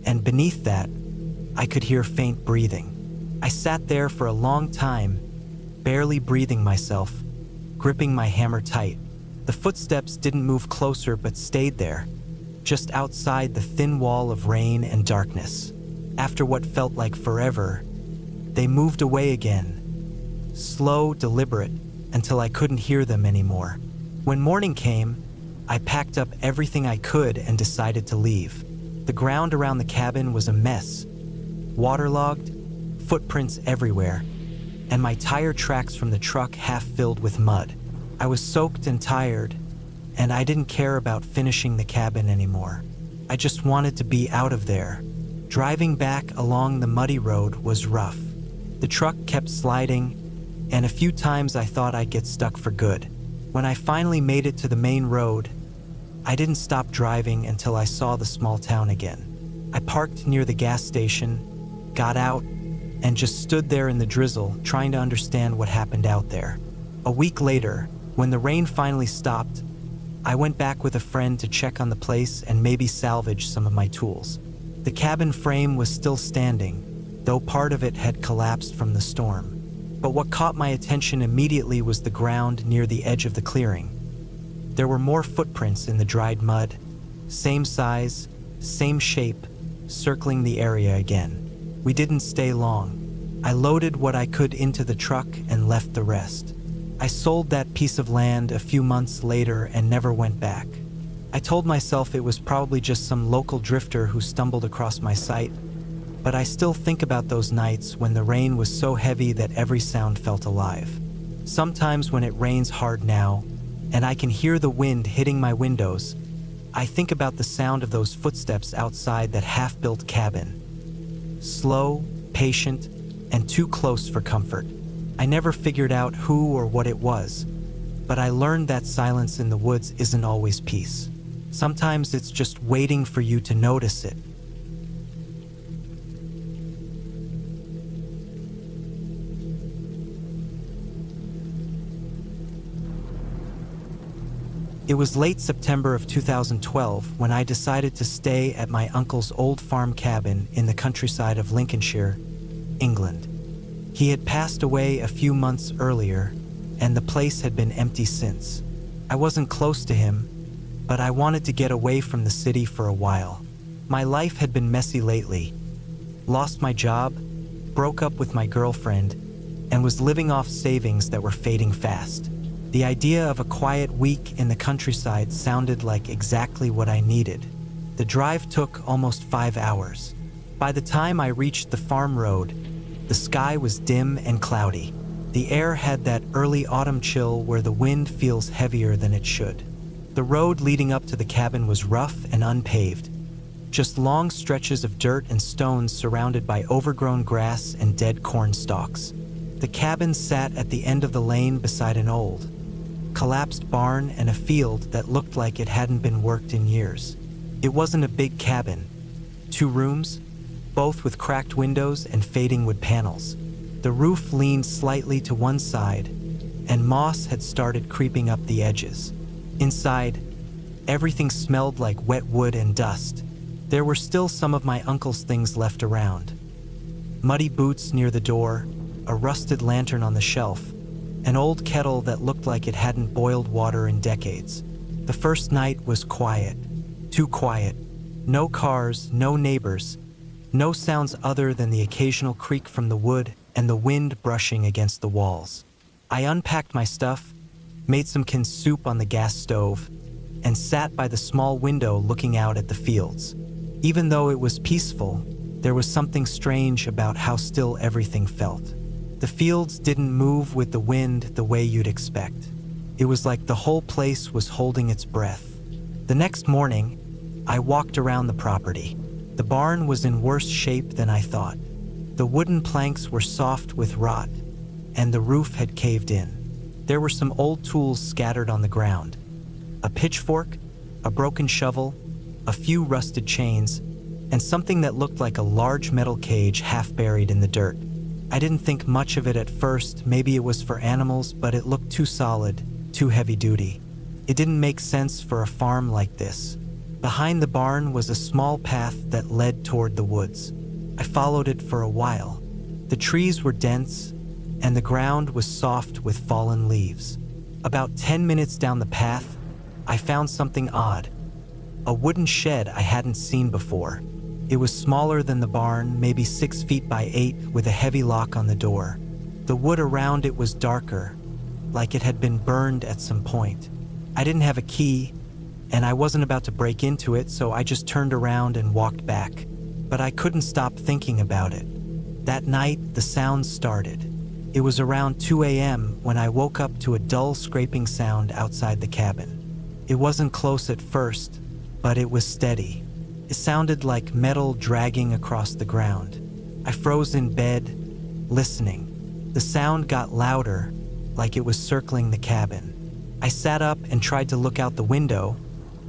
and beneath that, I could hear faint breathing. I sat there for a long time, barely breathing myself, gripping my hammer tight. The footsteps didn't move closer but stayed there, just outside the thin wall of rain and darkness. After what felt like forever, they moved away again, slow, deliberate, until I couldn't hear them anymore. When morning came, I packed up everything I could and decided to leave. The ground around the cabin was a mess, waterlogged, footprints everywhere, and my tire tracks from the truck half filled with mud. I was soaked and tired, and I didn't care about finishing the cabin anymore. I just wanted to be out of there. Driving back along the muddy road was rough. The truck kept sliding, and a few times I thought I'd get stuck for good. When I finally made it to the main road, I didn't stop driving until I saw the small town again. I parked near the gas station, got out, and just stood there in the drizzle, trying to understand what happened out there. A week later, when the rain finally stopped, I went back with a friend to check on the place and maybe salvage some of my tools. The cabin frame was still standing, though part of it had collapsed from the storm. But what caught my attention immediately was the ground near the edge of the clearing. There were more footprints in the dried mud, same size, same shape, circling the area again. We didn't stay long. I loaded what I could into the truck and left the rest. I sold that piece of land a few months later and never went back. I told myself it was probably just some local drifter who stumbled across my site, but I still think about those nights when the rain was so heavy that every sound felt alive. Sometimes when it rains hard now, and I can hear the wind hitting my windows, I think about the sound of those footsteps outside that half-built cabin. Slow, patient, and too close for comfort. I never figured out who or what it was, but I learned that silence in the woods isn't always peace. Sometimes it's just waiting for you to notice it. It was late September of 2012 when I decided to stay at my uncle's old farm cabin in the countryside of Lincolnshire, England. He had passed away a few months earlier, and the place had been empty since. I wasn't close to him, but I wanted to get away from the city for a while. My life had been messy lately. Lost my job, broke up with my girlfriend, and was living off savings that were fading fast. The idea of a quiet week in the countryside sounded like exactly what I needed. The drive took almost 5 hours. By the time I reached the farm road, the sky was dim and cloudy. The air had that early autumn chill where the wind feels heavier than it should. The road leading up to the cabin was rough and unpaved, just long stretches of dirt and stones surrounded by overgrown grass and dead corn stalks. The cabin sat at the end of the lane beside an old, collapsed barn and a field that looked like it hadn't been worked in years. It wasn't a big cabin. 2 rooms, both with cracked windows and fading wood panels. The roof leaned slightly to one side, and moss had started creeping up the edges. Inside, everything smelled like wet wood and dust. There were still some of my uncle's things left around. Muddy boots near the door, a rusted lantern on the shelf, an old kettle that looked like it hadn't boiled water in decades. The first night was quiet, too quiet. No cars, no neighbors, no sounds other than the occasional creak from the wood and the wind brushing against the walls. I unpacked my stuff, made some canned soup on the gas stove, and sat by the small window looking out at the fields. Even though it was peaceful, there was something strange about how still everything felt. The fields didn't move with the wind the way you'd expect. It was like the whole place was holding its breath. The next morning, I walked around the property. The barn was in worse shape than I thought. The wooden planks were soft with rot, and the roof had caved in. There were some old tools scattered on the ground. A pitchfork, a broken shovel, a few rusted chains, and something that looked like a large metal cage half buried in the dirt. I didn't think much of it at first. Maybe it was for animals, but it looked too solid, too heavy duty. It didn't make sense for a farm like this. Behind the barn was a small path that led toward the woods. I followed it for a while. The trees were dense, and the ground was soft with fallen leaves. About 10 minutes down the path, I found something odd. A wooden shed I hadn't seen before. It was smaller than the barn, maybe 6 feet by 8, with a heavy lock on the door. The wood around it was darker, like it had been burned at some point. I didn't have a key, and I wasn't about to break into it, so I just turned around and walked back. But I couldn't stop thinking about it. That night, the sounds started. It was around 2 a.m. when I woke up to a dull scraping sound outside the cabin. It wasn't close at first, but it was steady. It sounded like metal dragging across the ground. I froze in bed, listening. The sound got louder, like it was circling the cabin. I sat up and tried to look out the window,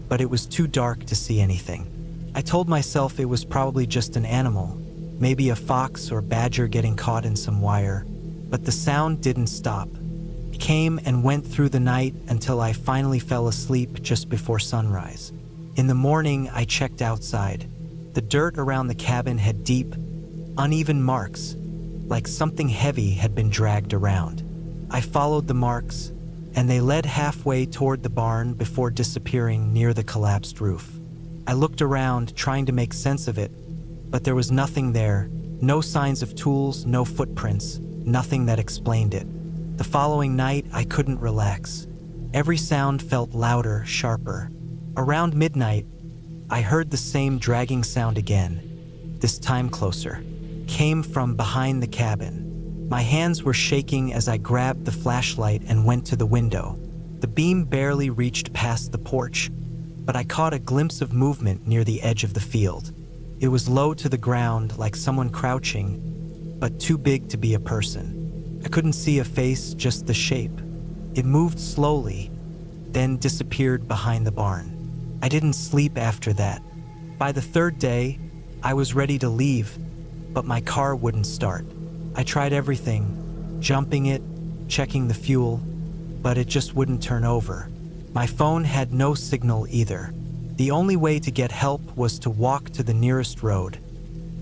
but it was too dark to see anything. I told myself it was probably just an animal, maybe a fox or badger getting caught in some wire, but the sound didn't stop. It came and went through the night until I finally fell asleep just before sunrise. In the morning, I checked outside. The dirt around the cabin had deep, uneven marks, like something heavy had been dragged around. I followed the marks, and they led halfway toward the barn before disappearing near the collapsed roof. I looked around, trying to make sense of it, but there was nothing there, no signs of tools, no footprints, nothing that explained it. The following night, I couldn't relax. Every sound felt louder, sharper. Around midnight, I heard the same dragging sound again, this time closer. Came from behind the cabin. My hands were shaking as I grabbed the flashlight and went to the window. The beam barely reached past the porch, but I caught a glimpse of movement near the edge of the field. It was low to the ground, like someone crouching, but too big to be a person. I couldn't see a face, just the shape. It moved slowly, then disappeared behind the barn. I didn't sleep after that. By the third day, I was ready to leave, but my car wouldn't start. I tried everything, jumping it, checking the fuel, but it just wouldn't turn over. My phone had no signal either. The only way to get help was to walk to the nearest road,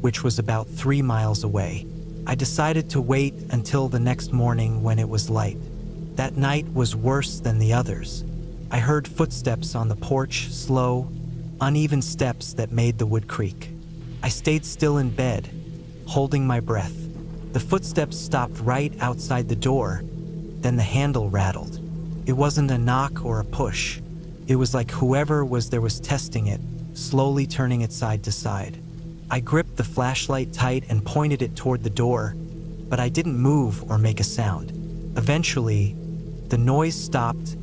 which was about 3 miles away. I decided to wait until the next morning when it was light. That night was worse than the others. I heard footsteps on the porch, slow, uneven steps that made the wood creak. I stayed still in bed, holding my breath. The footsteps stopped right outside the door, then the handle rattled. It wasn't a knock or a push. It was like whoever was there was testing it, slowly turning it side to side. I gripped the flashlight tight and pointed it toward the door, but I didn't move or make a sound. Eventually, the noise stopped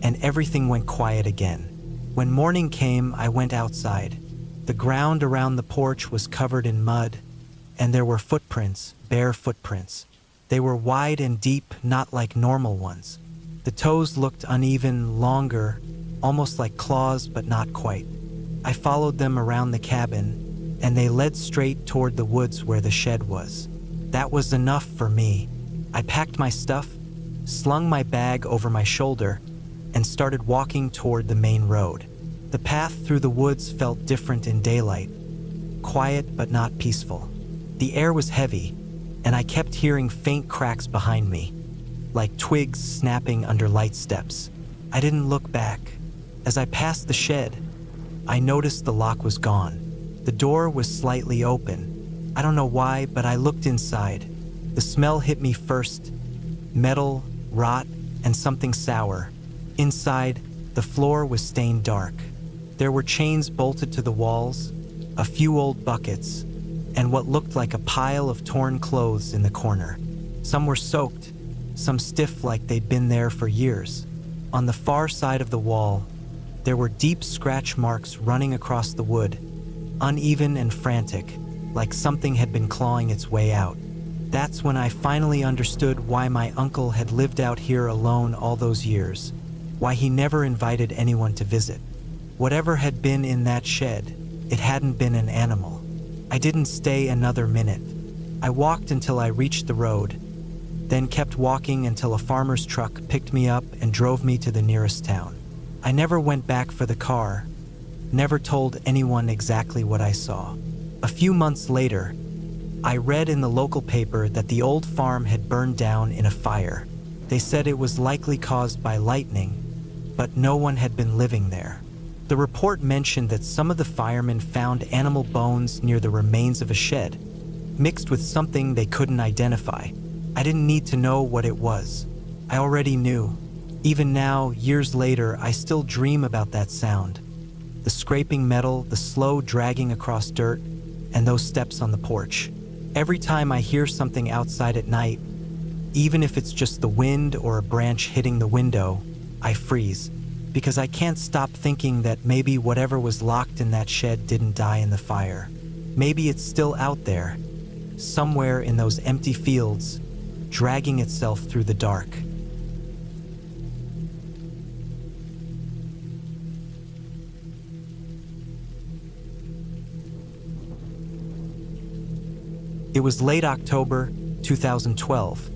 and everything went quiet again. When morning came, I went outside. The ground around the porch was covered in mud, and there were footprints, bare footprints. They were wide and deep, not like normal ones. The toes looked uneven, longer, almost like claws, but not quite. I followed them around the cabin, and they led straight toward the woods where the shed was. That was enough for me. I packed my stuff, slung my bag over my shoulder, and started walking toward the main road. The path through the woods felt different in daylight, quiet but not peaceful. The air was heavy, and I kept hearing faint cracks behind me, like twigs snapping under light steps. I didn't look back. As I passed the shed, I noticed the lock was gone. The door was slightly open. I don't know why, but I looked inside. The smell hit me first: metal, rot, and something sour. Inside, the floor was stained dark. There were chains bolted to the walls, a few old buckets, and what looked like a pile of torn clothes in the corner. Some were soaked, some stiff like they'd been there for years. On the far side of the wall, there were deep scratch marks running across the wood, uneven and frantic, like something had been clawing its way out. That's when I finally understood why my uncle had lived out here alone all those years, why he never invited anyone to visit. Whatever had been in that shed, it hadn't been an animal. I didn't stay another minute. I walked until I reached the road, then kept walking until a farmer's truck picked me up and drove me to the nearest town. I never went back for the car, never told anyone exactly what I saw. A few months later, I read in the local paper that the old farm had burned down in a fire. They said it was likely caused by lightning, but no one had been living there. The report mentioned that some of the firemen found animal bones near the remains of a shed, mixed with something they couldn't identify. I didn't need to know what it was. I already knew. Even now, years later, I still dream about that sound. The scraping metal, the slow dragging across dirt, and those steps on the porch. Every time I hear something outside at night, even if it's just the wind or a branch hitting the window, I freeze, because I can't stop thinking that maybe whatever was locked in that shed didn't die in the fire. Maybe it's still out there, somewhere in those empty fields, dragging itself through the dark. It was late October 2012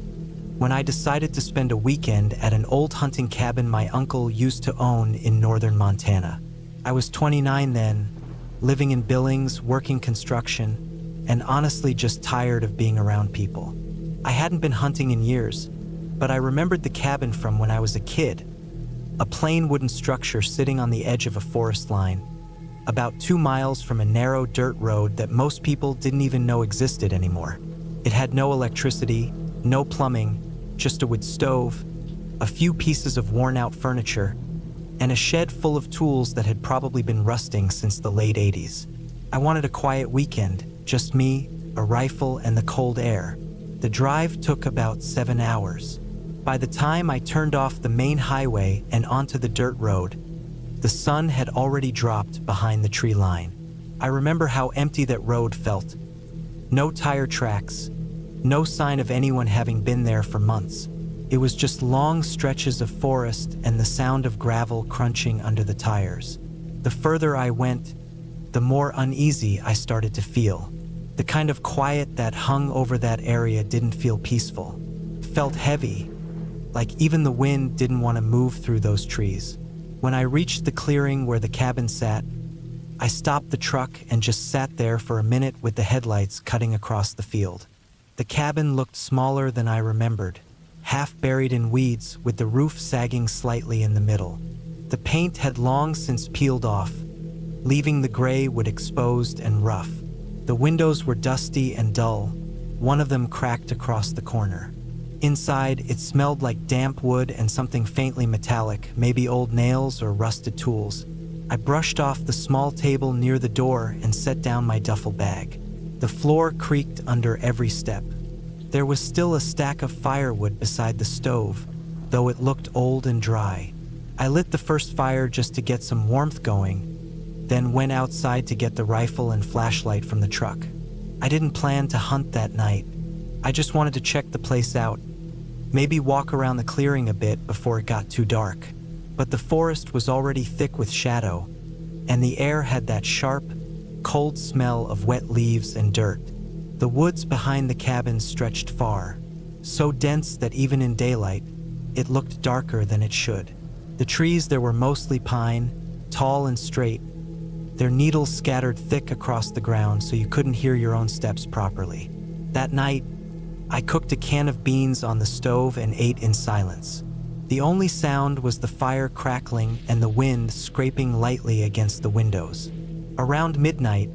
when I decided to spend a weekend at an old hunting cabin my uncle used to own in northern Montana. I was 29 then, living in Billings, working construction, and honestly just tired of being around people. I hadn't been hunting in years, but I remembered the cabin from when I was a kid. A plain wooden structure sitting on the edge of a forest line, about 2 miles from a narrow dirt road that most people didn't even know existed anymore. It had no electricity, no plumbing, just a wood stove, a few pieces of worn-out furniture, and a shed full of tools that had probably been rusting since the late 80s. I wanted a quiet weekend, just me, a rifle, and the cold air. The drive took about 7 hours. By the time I turned off the main highway and onto the dirt road, the sun had already dropped behind the tree line. I remember how empty that road felt. No tire tracks, no sign of anyone having been there for months. It was just long stretches of forest and the sound of gravel crunching under the tires. The further I went, the more uneasy I started to feel. The kind of quiet that hung over that area didn't feel peaceful. It felt heavy, like even the wind didn't want to move through those trees. When I reached the clearing where the cabin sat, I stopped the truck and just sat there for a minute with the headlights cutting across the field. The cabin looked smaller than I remembered, half buried in weeds with the roof sagging slightly in the middle. The paint had long since peeled off, leaving the gray wood exposed and rough. The windows were dusty and dull, one of them cracked across the corner. Inside, it smelled like damp wood and something faintly metallic, maybe old nails or rusted tools. I brushed off the small table near the door and set down my duffel bag. The floor creaked under every step. There was still a stack of firewood beside the stove, though it looked old and dry. I lit the first fire just to get some warmth going, then went outside to get the rifle and flashlight from the truck. I didn't plan to hunt that night. I just wanted to check the place out, maybe walk around the clearing a bit before it got too dark. But the forest was already thick with shadow, and the air had that sharp, cold smell of wet leaves and dirt. The woods behind the cabin stretched far, so dense that even in daylight, it looked darker than it should. The trees there were mostly pine, tall and straight, their needles scattered thick across the ground so you couldn't hear your own steps properly. That night, I cooked a can of beans on the stove and ate in silence. The only sound was the fire crackling and the wind scraping lightly against the windows. Around midnight,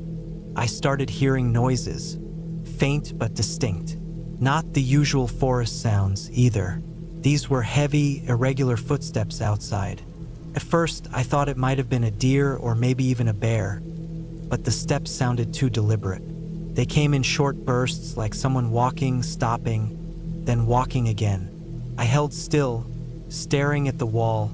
I started hearing noises, faint but distinct. Not the usual forest sounds either. These were heavy, irregular footsteps outside. At first, I thought it might have been a deer or maybe even a bear, but the steps sounded too deliberate. They came in short bursts, like someone walking, stopping, then walking again. I held still, staring at the wall,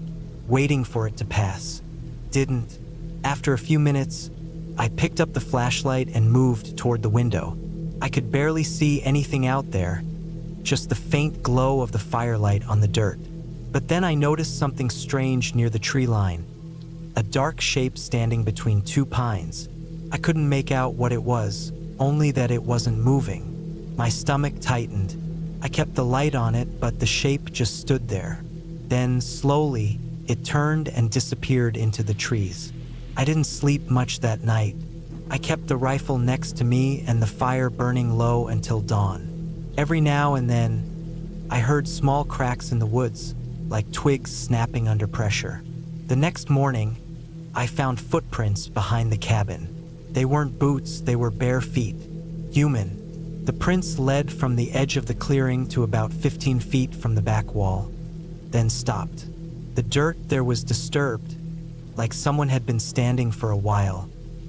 waiting for it to pass. Didn't. After a few minutes, I picked up the flashlight and moved toward the window. I could barely see anything out there, just the faint glow of the firelight on the dirt. But then I noticed something strange near the tree line, a dark shape standing between two pines. I couldn't make out what it was, only that it wasn't moving. My stomach tightened. I kept the light on it, but the shape just stood there. Then, slowly, it turned and disappeared into the trees. I didn't sleep much that night. I kept the rifle next to me and the fire burning low until dawn. Every now and then, I heard small cracks in the woods, like twigs snapping under pressure. The next morning, I found footprints behind the cabin. They weren't boots, they were bare feet. Human. The prints led from the edge of the clearing to about 15 feet from the back wall, then stopped. The dirt there was disturbed, like someone had been standing for a while.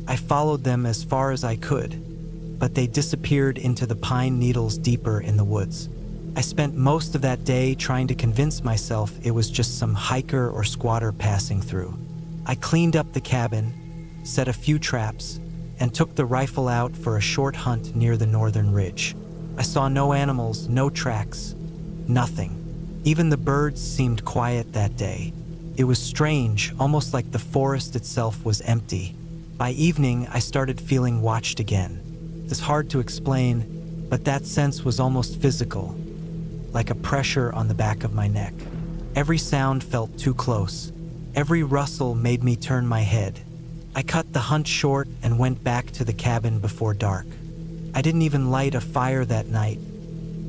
I followed them as far as I could, but they disappeared into the pine needles deeper in the woods. I spent most of that day trying to convince myself it was just some hiker or squatter passing through. I cleaned up the cabin, set a few traps, and took the rifle out for a short hunt near the northern ridge. I saw no animals, no tracks, nothing. Even the birds seemed quiet that day. It was strange, almost like the forest itself was empty. By evening, I started feeling watched again. It's hard to explain, but that sense was almost physical, like a pressure on the back of my neck. Every sound felt too close. Every rustle made me turn my head. I cut the hunt short and went back to the cabin before dark. I didn't even light a fire that night,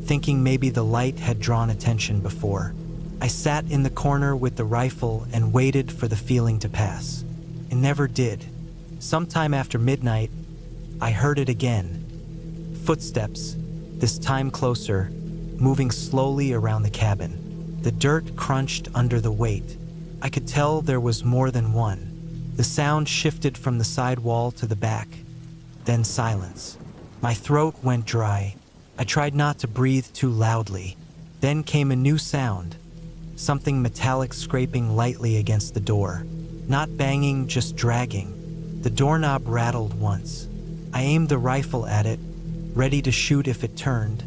thinking maybe the light had drawn attention before. I sat in the corner with the rifle and waited for the feeling to pass. It never did. Sometime after midnight, I heard it again. Footsteps, this time closer, moving slowly around the cabin. The dirt crunched under the weight. I could tell there was more than one. The sound shifted from the side wall to the back, then silence. My throat went dry. I tried not to breathe too loudly. Then came a new sound, something metallic scraping lightly against the door. Not banging, just dragging. The doorknob rattled once. I aimed the rifle at it, ready to shoot if it turned,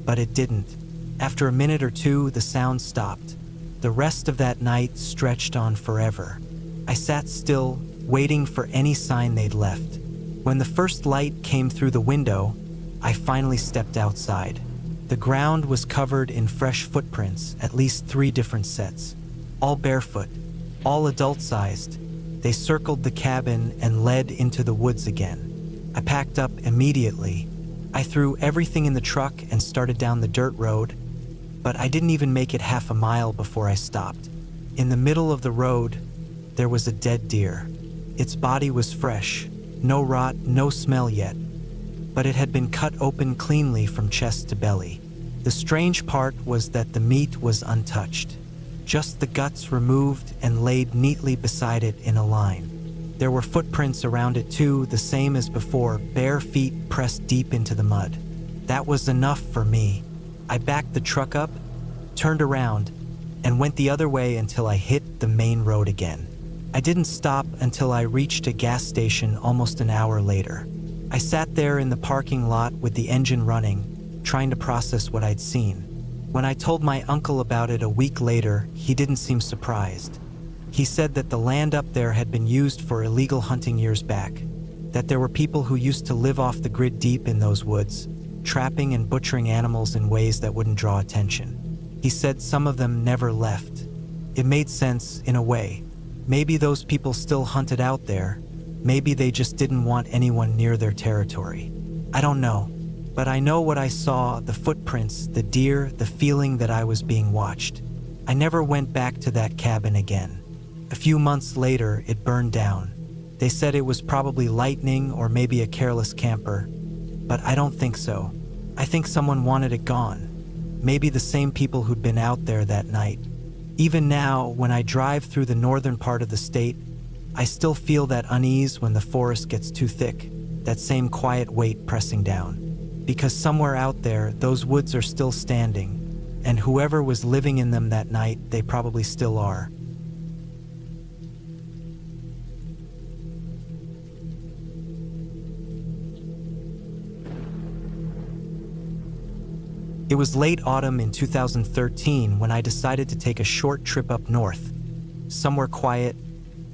but it didn't. After a minute or two, the sound stopped. The rest of that night stretched on forever. I sat still, waiting for any sign they'd left. When the first light came through the window, I finally stepped outside. The ground was covered in fresh footprints, at least 3 different sets. All barefoot, all adult-sized. They circled the cabin and led into the woods again. I packed up immediately. I threw everything in the truck and started down the dirt road, but I didn't even make it half a mile before I stopped. In the middle of the road, there was a dead deer. Its body was fresh, no rot, no smell yet, but it had been cut open cleanly from chest to belly. The strange part was that the meat was untouched, just the guts removed and laid neatly beside it in a line. There were footprints around it too, the same as before, bare feet pressed deep into the mud. That was enough for me. I backed the truck up, turned around, and went the other way until I hit the main road again. I didn't stop until I reached a gas station almost an hour later. I sat there in the parking lot with the engine running, trying to process what I'd seen. When I told my uncle about it a week later, he didn't seem surprised. He said that the land up there had been used for illegal hunting years back, that there were people who used to live off the grid deep in those woods, trapping and butchering animals in ways that wouldn't draw attention. He said some of them never left. It made sense in a way. Maybe those people still hunted out there. Maybe they just didn't want anyone near their territory. I don't know, but I know what I saw, the footprints, the deer, the feeling that I was being watched. I never went back to that cabin again. A few months later, it burned down. They said it was probably lightning or maybe a careless camper, but I don't think so. I think someone wanted it gone. Maybe the same people who'd been out there that night. Even now, when I drive through the northern part of the state, I still feel that unease when the forest gets too thick, that same quiet weight pressing down. Because somewhere out there, those woods are still standing, and whoever was living in them that night, they probably still are. It was late autumn in 2013 when I decided to take a short trip up north, somewhere quiet,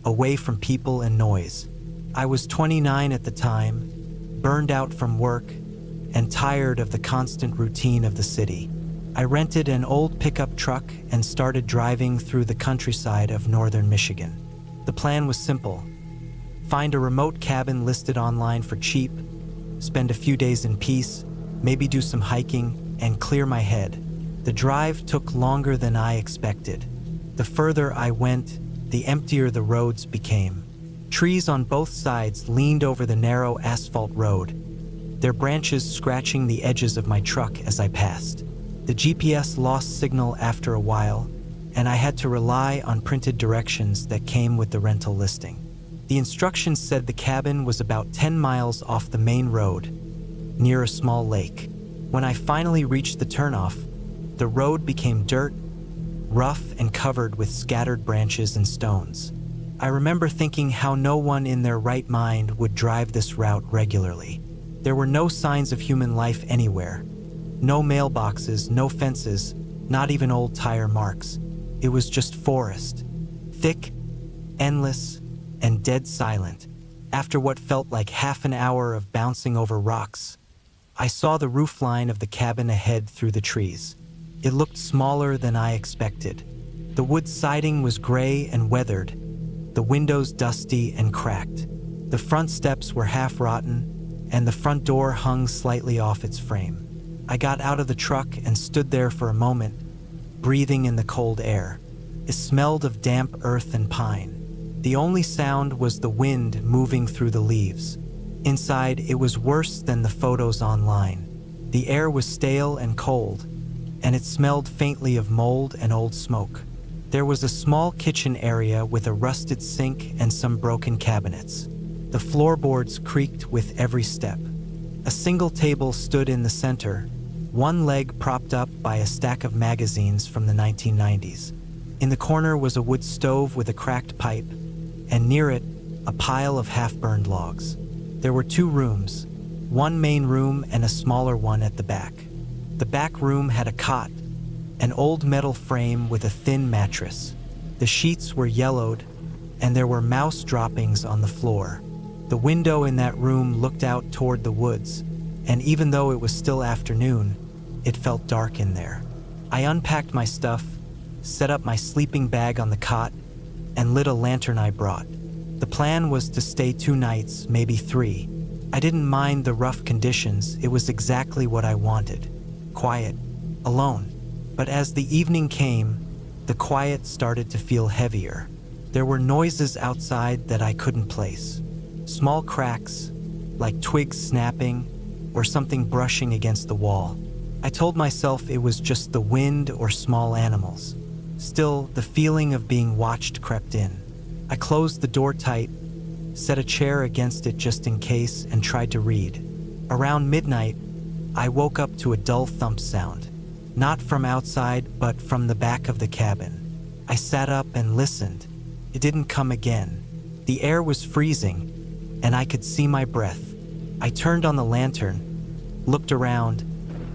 away from people and noise. I was 29 at the time, burned out from work, and tired of the constant routine of the city. I rented an old pickup truck and started driving through the countryside of northern Michigan. The plan was simple: find a remote cabin listed online for cheap, spend a few days in peace, maybe do some hiking, and clear my head. The drive took longer than I expected. The further I went, the emptier the roads became. Trees on both sides leaned over the narrow asphalt road, their branches scratching the edges of my truck as I passed. The GPS lost signal after a while, and I had to rely on printed directions that came with the rental listing. The instructions said the cabin was about 10 miles off the main road, near a small lake. When I finally reached the turnoff, the road became dirt, rough and covered with scattered branches and stones. I remember thinking how no one in their right mind would drive this route regularly. There were no signs of human life anywhere. No mailboxes, no fences, not even old tire marks. It was just forest. Thick, endless, and dead silent. After what felt like half an hour of bouncing over rocks, I saw the roofline of the cabin ahead through the trees. It looked smaller than I expected. The wood siding was gray and weathered, the windows dusty and cracked. The front steps were half rotten, and the front door hung slightly off its frame. I got out of the truck and stood there for a moment, breathing in the cold air. It smelled of damp earth and pine. The only sound was the wind moving through the leaves. Inside, it was worse than the photos online. The air was stale and cold, and it smelled faintly of mold and old smoke. There was a small kitchen area with a rusted sink and some broken cabinets. The floorboards creaked with every step. A single table stood in the center, one leg propped up by a stack of magazines from the 1990s. In the corner was a wood stove with a cracked pipe, and near it, a pile of half-burned logs. There were 2 rooms, one main room and a smaller one at the back. The back room had a cot, an old metal frame with a thin mattress. The sheets were yellowed, and there were mouse droppings on the floor. The window in that room looked out toward the woods, and even though it was still afternoon, it felt dark in there. I unpacked my stuff, set up my sleeping bag on the cot, and lit a lantern I brought. The plan was to stay 2 nights, maybe 3. I didn't mind the rough conditions. It was exactly what I wanted. Quiet, alone. But as the evening came, the quiet started to feel heavier. There were noises outside that I couldn't place. Small cracks, like twigs snapping or something brushing against the wall. I told myself it was just the wind or small animals. Still, the feeling of being watched crept in. I closed the door tight, set a chair against it just in case, and tried to read. Around midnight, I woke up to a dull thump sound. Not from outside, but from the back of the cabin. I sat up and listened. It didn't come again. The air was freezing, and I could see my breath. I turned on the lantern, looked around,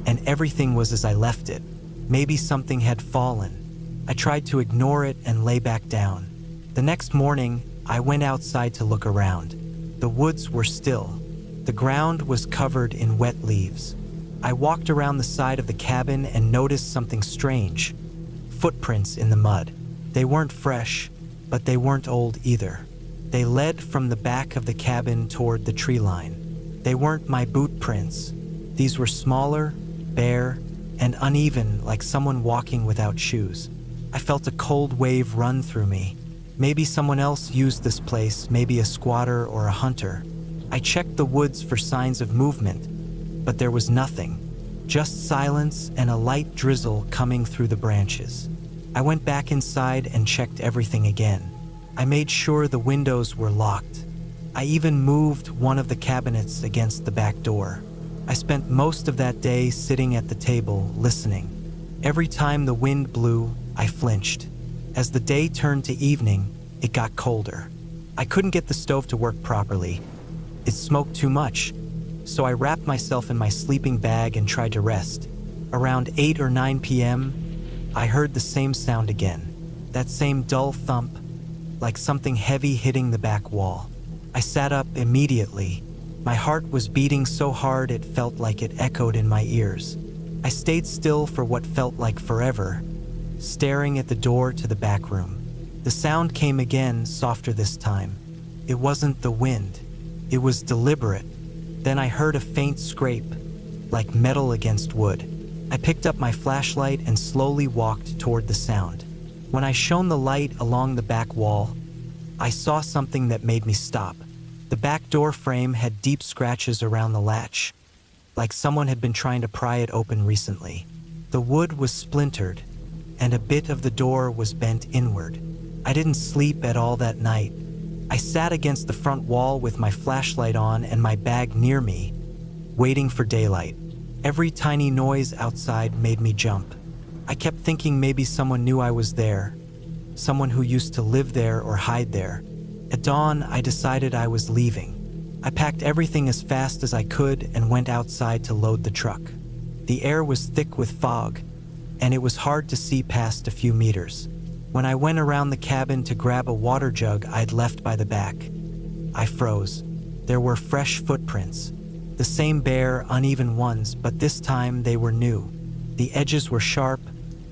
and everything was as I left it. Maybe something had fallen. I tried to ignore it and lay back down. The next morning, I went outside to look around. The woods were still. The ground was covered in wet leaves. I walked around the side of the cabin and noticed something strange. Footprints in the mud. They weren't fresh, but they weren't old either. They led from the back of the cabin toward the tree line. They weren't my boot prints. These were smaller, bare, and uneven, like someone walking without shoes. I felt a cold wave run through me. Maybe someone else used this place, maybe a squatter or a hunter. I checked the woods for signs of movement, but there was nothing. Just silence and a light drizzle coming through the branches. I went back inside and checked everything again. I made sure the windows were locked. I even moved one of the cabinets against the back door. I spent most of that day sitting at the table, listening. Every time the wind blew, I flinched. As the day turned to evening, it got colder. I couldn't get the stove to work properly. It smoked too much, so I wrapped myself in my sleeping bag and tried to rest. Around 8 or 9 p.m., I heard the same sound again. That same dull thump, like something heavy hitting the back wall. I sat up immediately, My heart was beating so hard it felt like it echoed in my ears. I stayed still for what felt like forever, staring at the door to the back room. The sound came again, softer this time. It wasn't the wind. It was deliberate. Then I heard a faint scrape, like metal against wood. I picked up my flashlight and slowly walked toward the sound. When I shone the light along the back wall, I saw something that made me stop. The back door frame had deep scratches around the latch, like someone had been trying to pry it open recently. The wood was splintered, and a bit of the door was bent inward. I didn't sleep at all that night. I sat against the front wall with my flashlight on and my bag near me, waiting for daylight. Every tiny noise outside made me jump. I kept thinking maybe someone knew I was there, someone who used to live there or hide there. At dawn, I decided I was leaving. I packed everything as fast as I could and went outside to load the truck. The air was thick with fog, and it was hard to see past a few meters. When I went around the cabin to grab a water jug I'd left by the back, I froze. There were fresh footprints, the same bare, uneven ones, but this time they were new. The edges were sharp,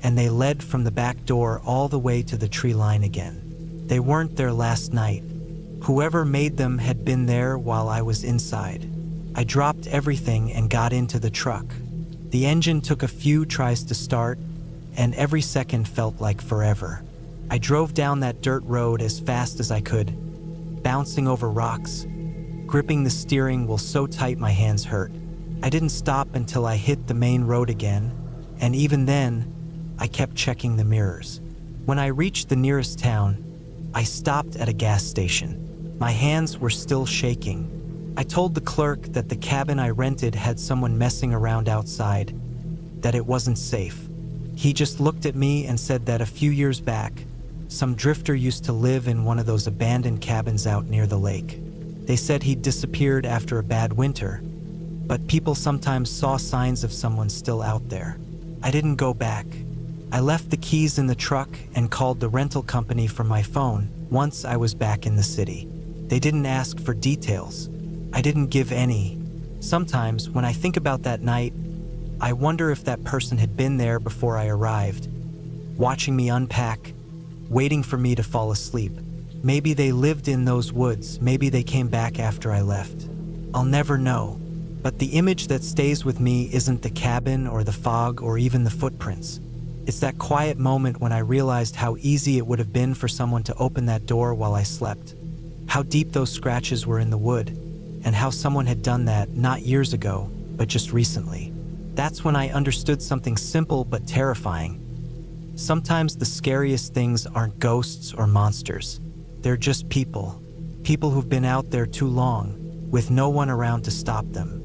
and they led from the back door all the way to the tree line again. They weren't there last night. Whoever made them had been there while I was inside. I dropped everything and got into the truck. The engine took a few tries to start, and every second felt like forever. I drove down that dirt road as fast as I could, bouncing over rocks, gripping the steering wheel so tight my hands hurt. I didn't stop until I hit the main road again, and even then, I kept checking the mirrors. When I reached the nearest town, I stopped at a gas station. My hands were still shaking. I told the clerk that the cabin I rented had someone messing around outside, that it wasn't safe. He just looked at me and said that a few years back, some drifter used to live in one of those abandoned cabins out near the lake. They said he'd disappeared after a bad winter, but people sometimes saw signs of someone still out there. I didn't go back. I left the keys in the truck and called the rental company from my phone once I was back in the city. They didn't ask for details. I didn't give any. Sometimes, when I think about that night, I wonder if that person had been there before I arrived, watching me unpack, waiting for me to fall asleep. Maybe they lived in those woods. Maybe they came back after I left. I'll never know. But the image that stays with me isn't the cabin or the fog or even the footprints. It's that quiet moment when I realized how easy it would have been for someone to open that door while I slept. How deep those scratches were in the wood, and how someone had done that not years ago, but just recently. That's when I understood something simple but terrifying. Sometimes the scariest things aren't ghosts or monsters. They're just people. People who've been out there too long, with no one around to stop them.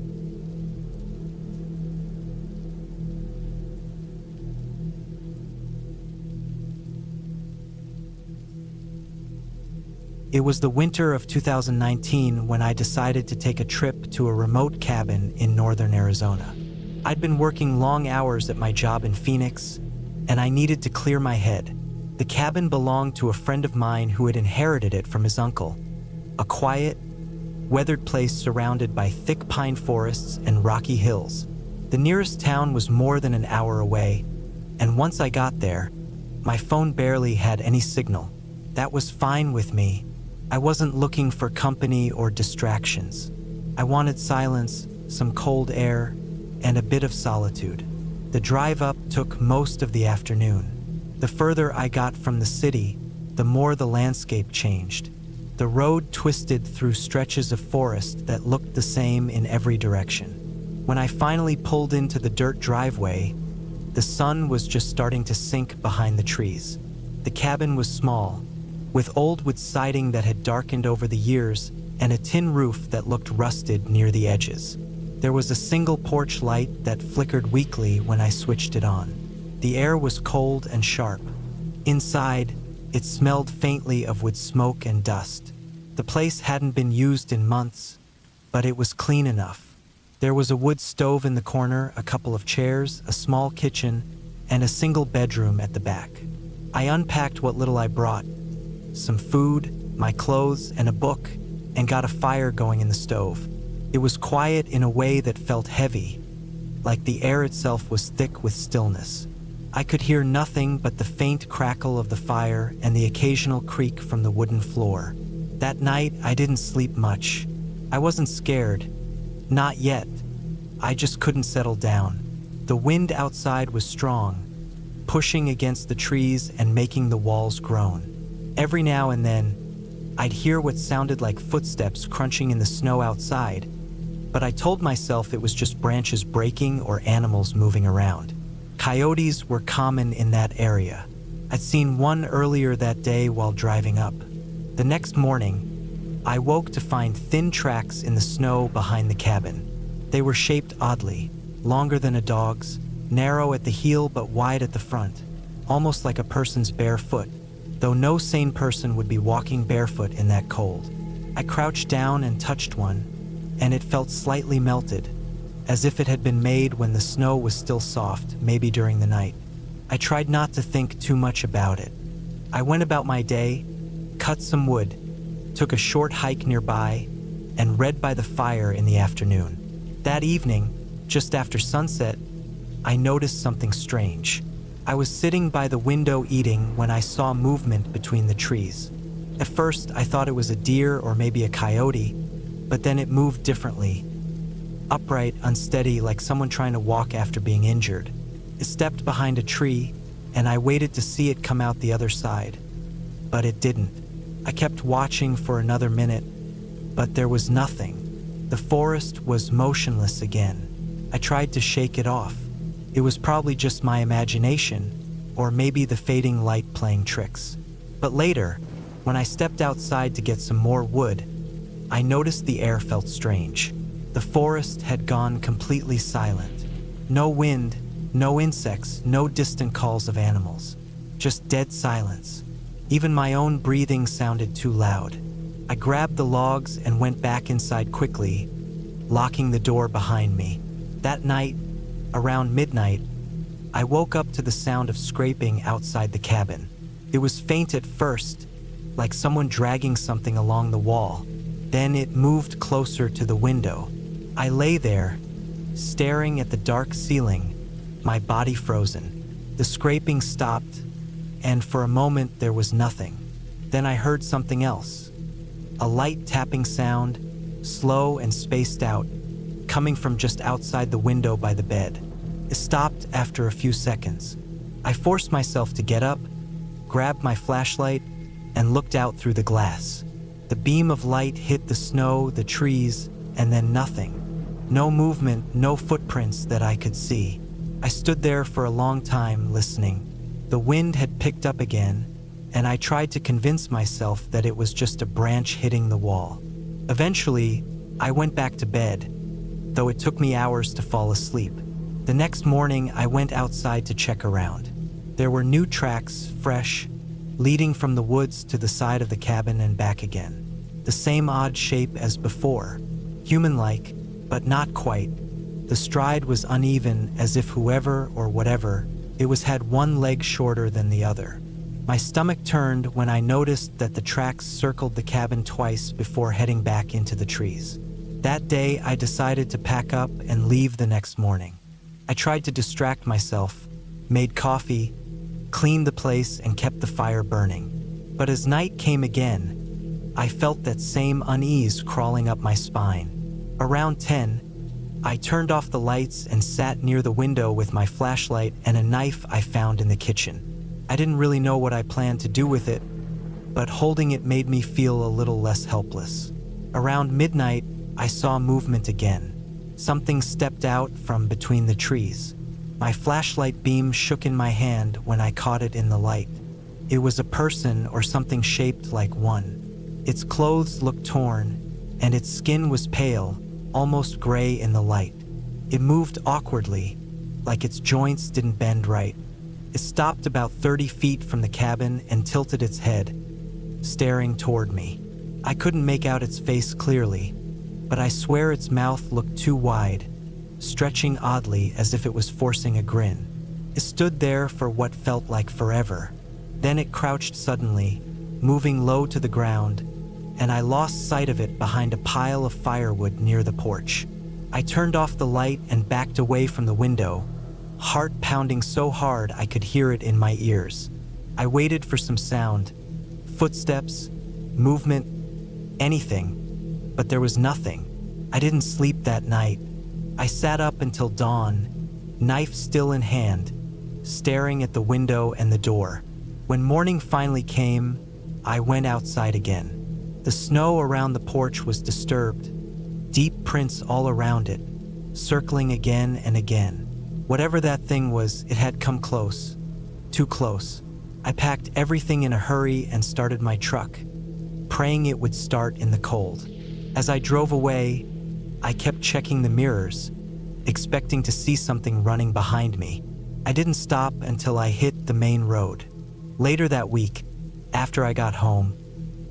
It was the winter of 2019 when I decided to take a trip to a remote cabin in northern Arizona. I'd been working long hours at my job in Phoenix, and I needed to clear my head. The cabin belonged to a friend of mine who had inherited it from his uncle. A quiet, weathered place surrounded by thick pine forests and rocky hills. The nearest town was more than an hour away, and once I got there, my phone barely had any signal. That was fine with me. I wasn't looking for company or distractions. I wanted silence, some cold air, and a bit of solitude. The drive up took most of the afternoon. The further I got from the city, the more the landscape changed. The road twisted through stretches of forest that looked the same in every direction. When I finally pulled into the dirt driveway, the sun was just starting to sink behind the trees. The cabin was small, with old wood siding that had darkened over the years and a tin roof that looked rusted near the edges. There was a single porch light that flickered weakly when I switched it on. The air was cold and sharp. Inside, it smelled faintly of wood smoke and dust. The place hadn't been used in months, but it was clean enough. There was a wood stove in the corner, a couple of chairs, a small kitchen, and a single bedroom at the back. I unpacked what little I brought, some food, my clothes, and a book, and got a fire going in the stove. It was quiet in a way that felt heavy, like the air itself was thick with stillness. I could hear nothing but the faint crackle of the fire and the occasional creak from the wooden floor. That night, I didn't sleep much. I wasn't scared. Not yet. I just couldn't settle down. The wind outside was strong, pushing against the trees and making the walls groan. Every now and then, I'd hear what sounded like footsteps crunching in the snow outside, but I told myself it was just branches breaking or animals moving around. Coyotes were common in that area. I'd seen one earlier that day while driving up. The next morning, I woke to find thin tracks in the snow behind the cabin. They were shaped oddly, longer than a dog's, narrow at the heel but wide at the front, almost like a person's bare foot, though no sane person would be walking barefoot in that cold. I crouched down and touched one, and it felt slightly melted, as if it had been made when the snow was still soft, maybe during the night. I tried not to think too much about it. I went about my day, cut some wood, took a short hike nearby, and read by the fire in the afternoon. That evening, just after sunset, I noticed something strange. I was sitting by the window eating when I saw movement between the trees. At first, I thought it was a deer or maybe a coyote, but then it moved differently. Upright, unsteady, like someone trying to walk after being injured. It stepped behind a tree, and I waited to see it come out the other side. But it didn't. I kept watching for another minute, but there was nothing. The forest was motionless again. I tried to shake it off. It was probably just my imagination, or maybe the fading light playing tricks. But later, when I stepped outside to get some more wood, I noticed the air felt strange. The forest had gone completely silent. No wind, no insects, no distant calls of animals. Just dead silence. Even my own breathing sounded too loud. I grabbed the logs and went back inside quickly, locking the door behind me. That night, around midnight, I woke up to the sound of scraping outside the cabin. It was faint at first, like someone dragging something along the wall. Then it moved closer to the window. I lay there, staring at the dark ceiling, my body frozen. The scraping stopped, and for a moment there was nothing. Then I heard something else. A light tapping sound, slow and spaced out, coming from just outside the window by the bed. It stopped after a few seconds. I forced myself to get up, grabbed my flashlight, and looked out through the glass. The beam of light hit the snow, the trees, and then nothing. No movement, no footprints that I could see. I stood there for a long time, listening. The wind had picked up again, and I tried to convince myself that it was just a branch hitting the wall. Eventually, I went back to bed, though it took me hours to fall asleep. The next morning, I went outside to check around. There were new tracks, fresh, leading from the woods to the side of the cabin and back again. The same odd shape as before, human-like, but not quite. The stride was uneven, as if whoever or whatever it was had one leg shorter than the other. My stomach turned when I noticed that the tracks circled the cabin twice before heading back into the trees. That day, I decided to pack up and leave the next morning. I tried to distract myself, made coffee, cleaned the place, and kept the fire burning. But as night came again, I felt that same unease crawling up my spine. Around 10, I turned off the lights and sat near the window with my flashlight and a knife I found in the kitchen. I didn't really know what I planned to do with it, but holding it made me feel a little less helpless. Around midnight, I saw movement again. Something stepped out from between the trees. My flashlight beam shook in my hand when I caught it in the light. It was a person or something shaped like one. Its clothes looked torn, and its skin was pale, almost gray in the light. It moved awkwardly, like its joints didn't bend right. It stopped about 30 feet from the cabin and tilted its head, staring toward me. I couldn't make out its face clearly, but I swear its mouth looked too wide, stretching oddly as if it was forcing a grin. It stood there for what felt like forever. Then it crouched suddenly, moving low to the ground, and I lost sight of it behind a pile of firewood near the porch. I turned off the light and backed away from the window, heart pounding so hard I could hear it in my ears. I waited for some sound, footsteps, movement, anything, but there was nothing. I didn't sleep that night. I sat up until dawn, knife still in hand, staring at the window and the door. When morning finally came, I went outside again. The snow around the porch was disturbed, deep prints all around it, circling again and again. Whatever that thing was, it had come close, too close. I packed everything in a hurry and started my truck, praying it would start in the cold. As I drove away, I kept checking the mirrors, expecting to see something running behind me. I didn't stop until I hit the main road. Later that week, after I got home,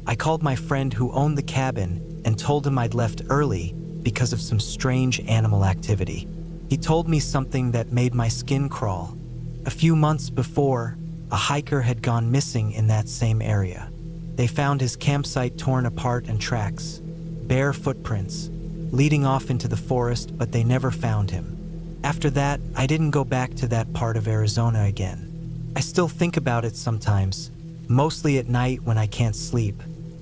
I called my friend who owned the cabin and told him I'd left early because of some strange animal activity. He told me something that made my skin crawl. A few months before, a hiker had gone missing in that same area. They found his campsite torn apart and tracks, bare footprints, leading off into the forest, but they never found him. After that, I didn't go back to that part of Arizona again. I still think about it sometimes, mostly at night when I can't sleep.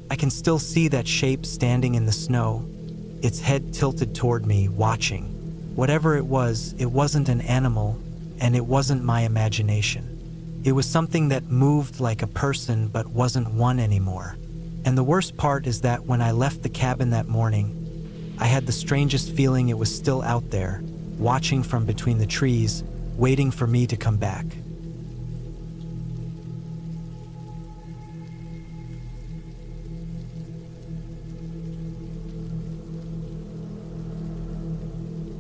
I can still see that shape standing in the snow, its head tilted toward me, watching. Whatever it wasn't an animal, and it wasn't my imagination. It was something that moved like a person but wasn't one anymore. And the worst part is that when I left the cabin that morning, I had the strangest feeling it was still out there, watching from between the trees, waiting for me to come back.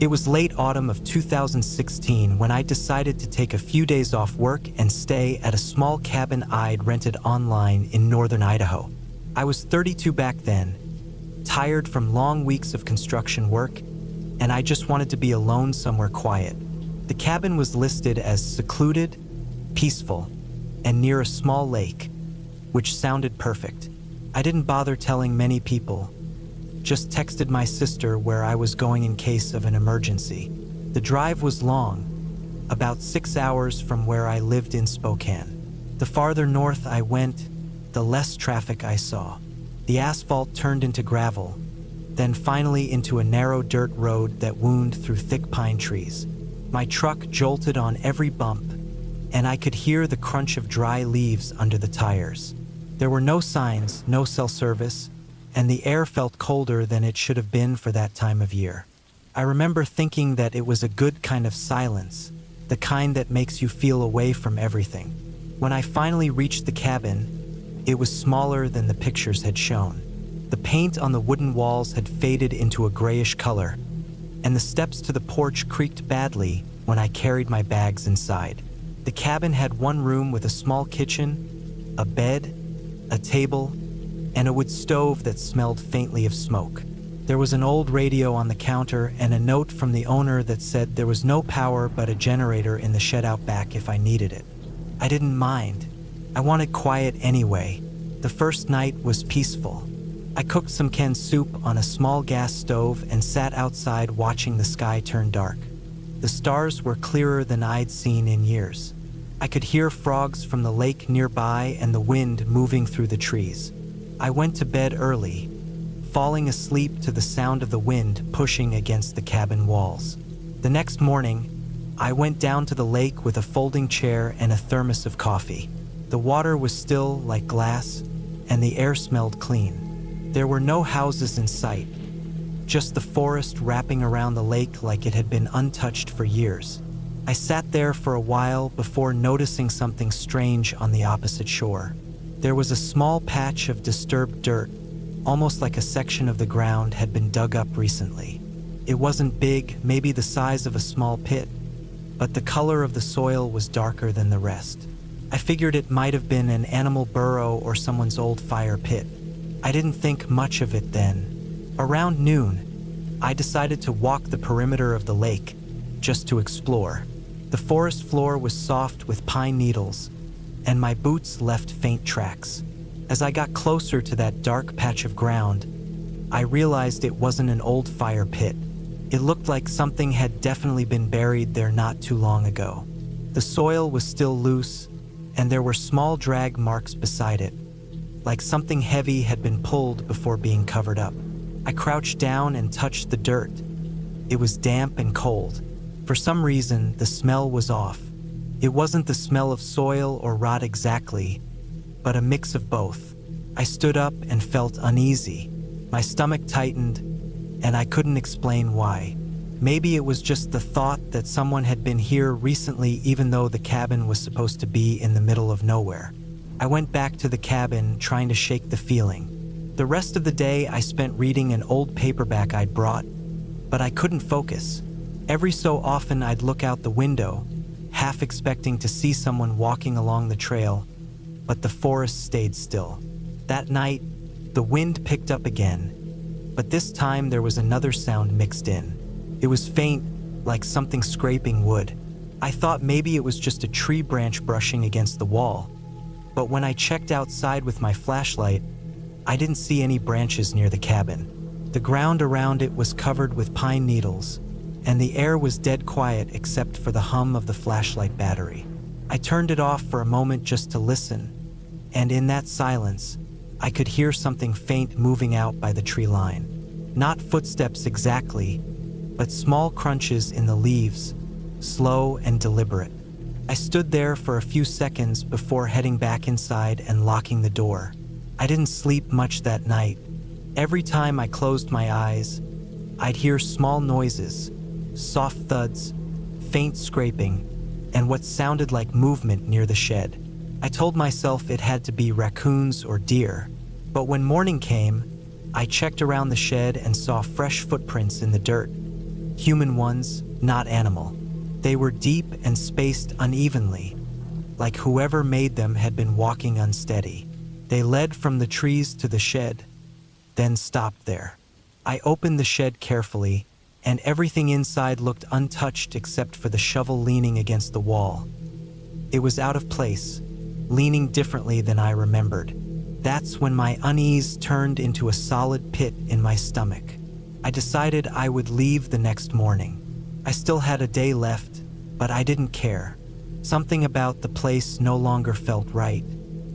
It was late autumn of 2016 when I decided to take a few days off work and stay at a small cabin I'd rented online in northern Idaho. I was 32 back then, tired from long weeks of construction work, and I just wanted to be alone somewhere quiet. The cabin was listed as secluded, peaceful, and near a small lake, which sounded perfect. I didn't bother telling many people, just texted my sister where I was going in case of an emergency. The drive was long, about 6 hours from where I lived in Spokane. The farther north I went, the less traffic I saw. The asphalt turned into gravel, then finally into a narrow dirt road that wound through thick pine trees. My truck jolted on every bump, and I could hear the crunch of dry leaves under the tires. There were no signs, no cell service, and the air felt colder than it should have been for that time of year. I remember thinking that it was a good kind of silence, the kind that makes you feel away from everything. When I finally reached the cabin, it was smaller than the pictures had shown. The paint on the wooden walls had faded into a grayish color, and the steps to the porch creaked badly when I carried my bags inside. The cabin had one room with a small kitchen, a bed, a table, and a wood stove that smelled faintly of smoke. There was an old radio on the counter and a note from the owner that said there was no power but a generator in the shed out back if I needed it. I didn't mind. I wanted quiet anyway. The first night was peaceful. I cooked some canned soup on a small gas stove and sat outside watching the sky turn dark. The stars were clearer than I'd seen in years. I could hear frogs from the lake nearby and the wind moving through the trees. I went to bed early, falling asleep to the sound of the wind pushing against the cabin walls. The next morning, I went down to the lake with a folding chair and a thermos of coffee. The water was still like glass, and the air smelled clean. There were no houses in sight, just the forest wrapping around the lake like it had been untouched for years. I sat there for a while before noticing something strange on the opposite shore. There was a small patch of disturbed dirt, almost like a section of the ground had been dug up recently. It wasn't big, maybe the size of a small pit, but the color of the soil was darker than the rest. I figured it might have been an animal burrow or someone's old fire pit. I didn't think much of it then. Around noon, I decided to walk the perimeter of the lake, just to explore. The forest floor was soft with pine needles, and my boots left faint tracks. As I got closer to that dark patch of ground, I realized it wasn't an old fire pit. It looked like something had definitely been buried there not too long ago. The soil was still loose, and there were small drag marks beside it, like something heavy had been pulled before being covered up. I crouched down and touched the dirt. It was damp and cold. For some reason, the smell was off. It wasn't the smell of soil or rot exactly, but a mix of both. I stood up and felt uneasy. My stomach tightened, and I couldn't explain why. Maybe it was just the thought that someone had been here recently, even though the cabin was supposed to be in the middle of nowhere. I went back to the cabin, trying to shake the feeling. The rest of the day I spent reading an old paperback I'd brought, but I couldn't focus. Every so often I'd look out the window, half expecting to see someone walking along the trail, but the forest stayed still. That night, the wind picked up again, but this time there was another sound mixed in. It was faint, like something scraping wood. I thought maybe it was just a tree branch brushing against the wall, but when I checked outside with my flashlight, I didn't see any branches near the cabin. The ground around it was covered with pine needles, and the air was dead quiet except for the hum of the flashlight battery. I turned it off for a moment just to listen, and in that silence, I could hear something faint moving out by the tree line. Not footsteps exactly, but small crunches in the leaves, slow and deliberate. I stood there for a few seconds before heading back inside and locking the door. I didn't sleep much that night. Every time I closed my eyes, I'd hear small noises, soft thuds, faint scraping, and what sounded like movement near the shed. I told myself it had to be raccoons or deer, but when morning came, I checked around the shed and saw fresh footprints in the dirt. Human ones, not animal. They were deep and spaced unevenly, like whoever made them had been walking unsteady. They led from the trees to the shed, then stopped there. I opened the shed carefully, and everything inside looked untouched except for the shovel leaning against the wall. It was out of place, leaning differently than I remembered. That's when my unease turned into a solid pit in my stomach. I decided I would leave the next morning. I still had a day left, but I didn't care. Something about the place no longer felt right.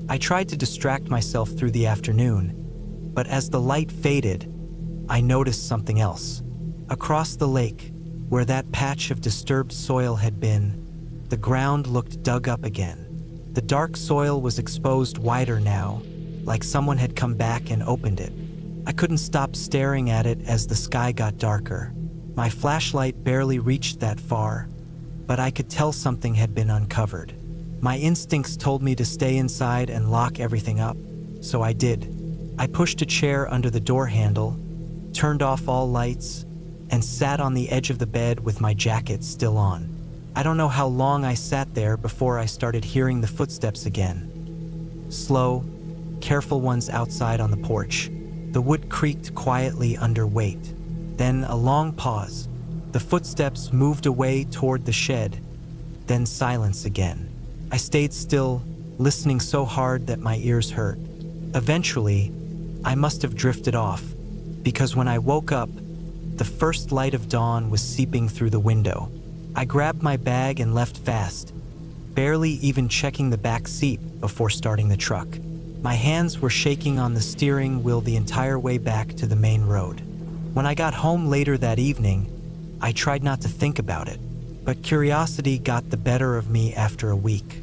I tried to distract myself through the afternoon, but as the light faded, I noticed something else. Across the lake, where that patch of disturbed soil had been, the ground looked dug up again. The dark soil was exposed wider now, like someone had come back and opened it. I couldn't stop staring at it as the sky got darker. My flashlight barely reached that far, but I could tell something had been uncovered. My instincts told me to stay inside and lock everything up, so I did. I pushed a chair under the door handle, turned off all lights, and sat on the edge of the bed with my jacket still on. I don't know how long I sat there before I started hearing the footsteps again. Slow, careful ones outside on the porch. The wood creaked quietly under weight. Then a long pause. The footsteps moved away toward the shed, then silence again. I stayed still, listening so hard that my ears hurt. Eventually, I must have drifted off, because when I woke up, the first light of dawn was seeping through the window. I grabbed my bag and left fast, barely even checking the back seat before starting the truck. My hands were shaking on the steering wheel the entire way back to the main road. When I got home later that evening, I tried not to think about it, but curiosity got the better of me after a week.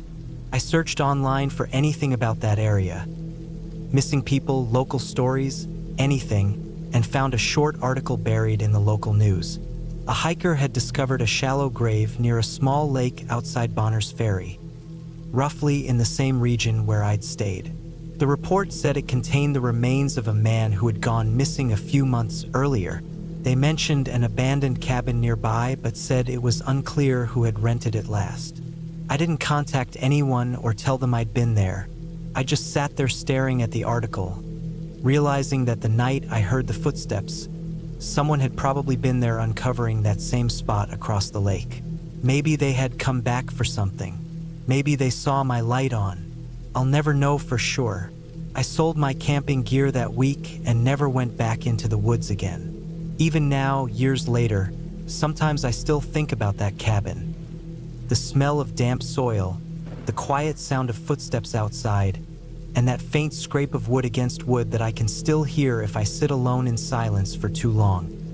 I searched online for anything about that area. Missing people, local stories, anything, and found a short article buried in the local news. A hiker had discovered a shallow grave near a small lake outside Bonner's Ferry, roughly in the same region where I'd stayed. The report said it contained the remains of a man who had gone missing a few months earlier. They mentioned an abandoned cabin nearby, but said it was unclear who had rented it last. I didn't contact anyone or tell them I'd been there. I just sat there staring at the article, realizing that the night I heard the footsteps, someone had probably been there uncovering that same spot across the lake. Maybe they had come back for something. Maybe they saw my light on. I'll never know for sure. I sold my camping gear that week and never went back into the woods again. Even now, years later, sometimes I still think about that cabin. The smell of damp soil, the quiet sound of footsteps outside, and that faint scrape of wood against wood that I can still hear if I sit alone in silence for too long.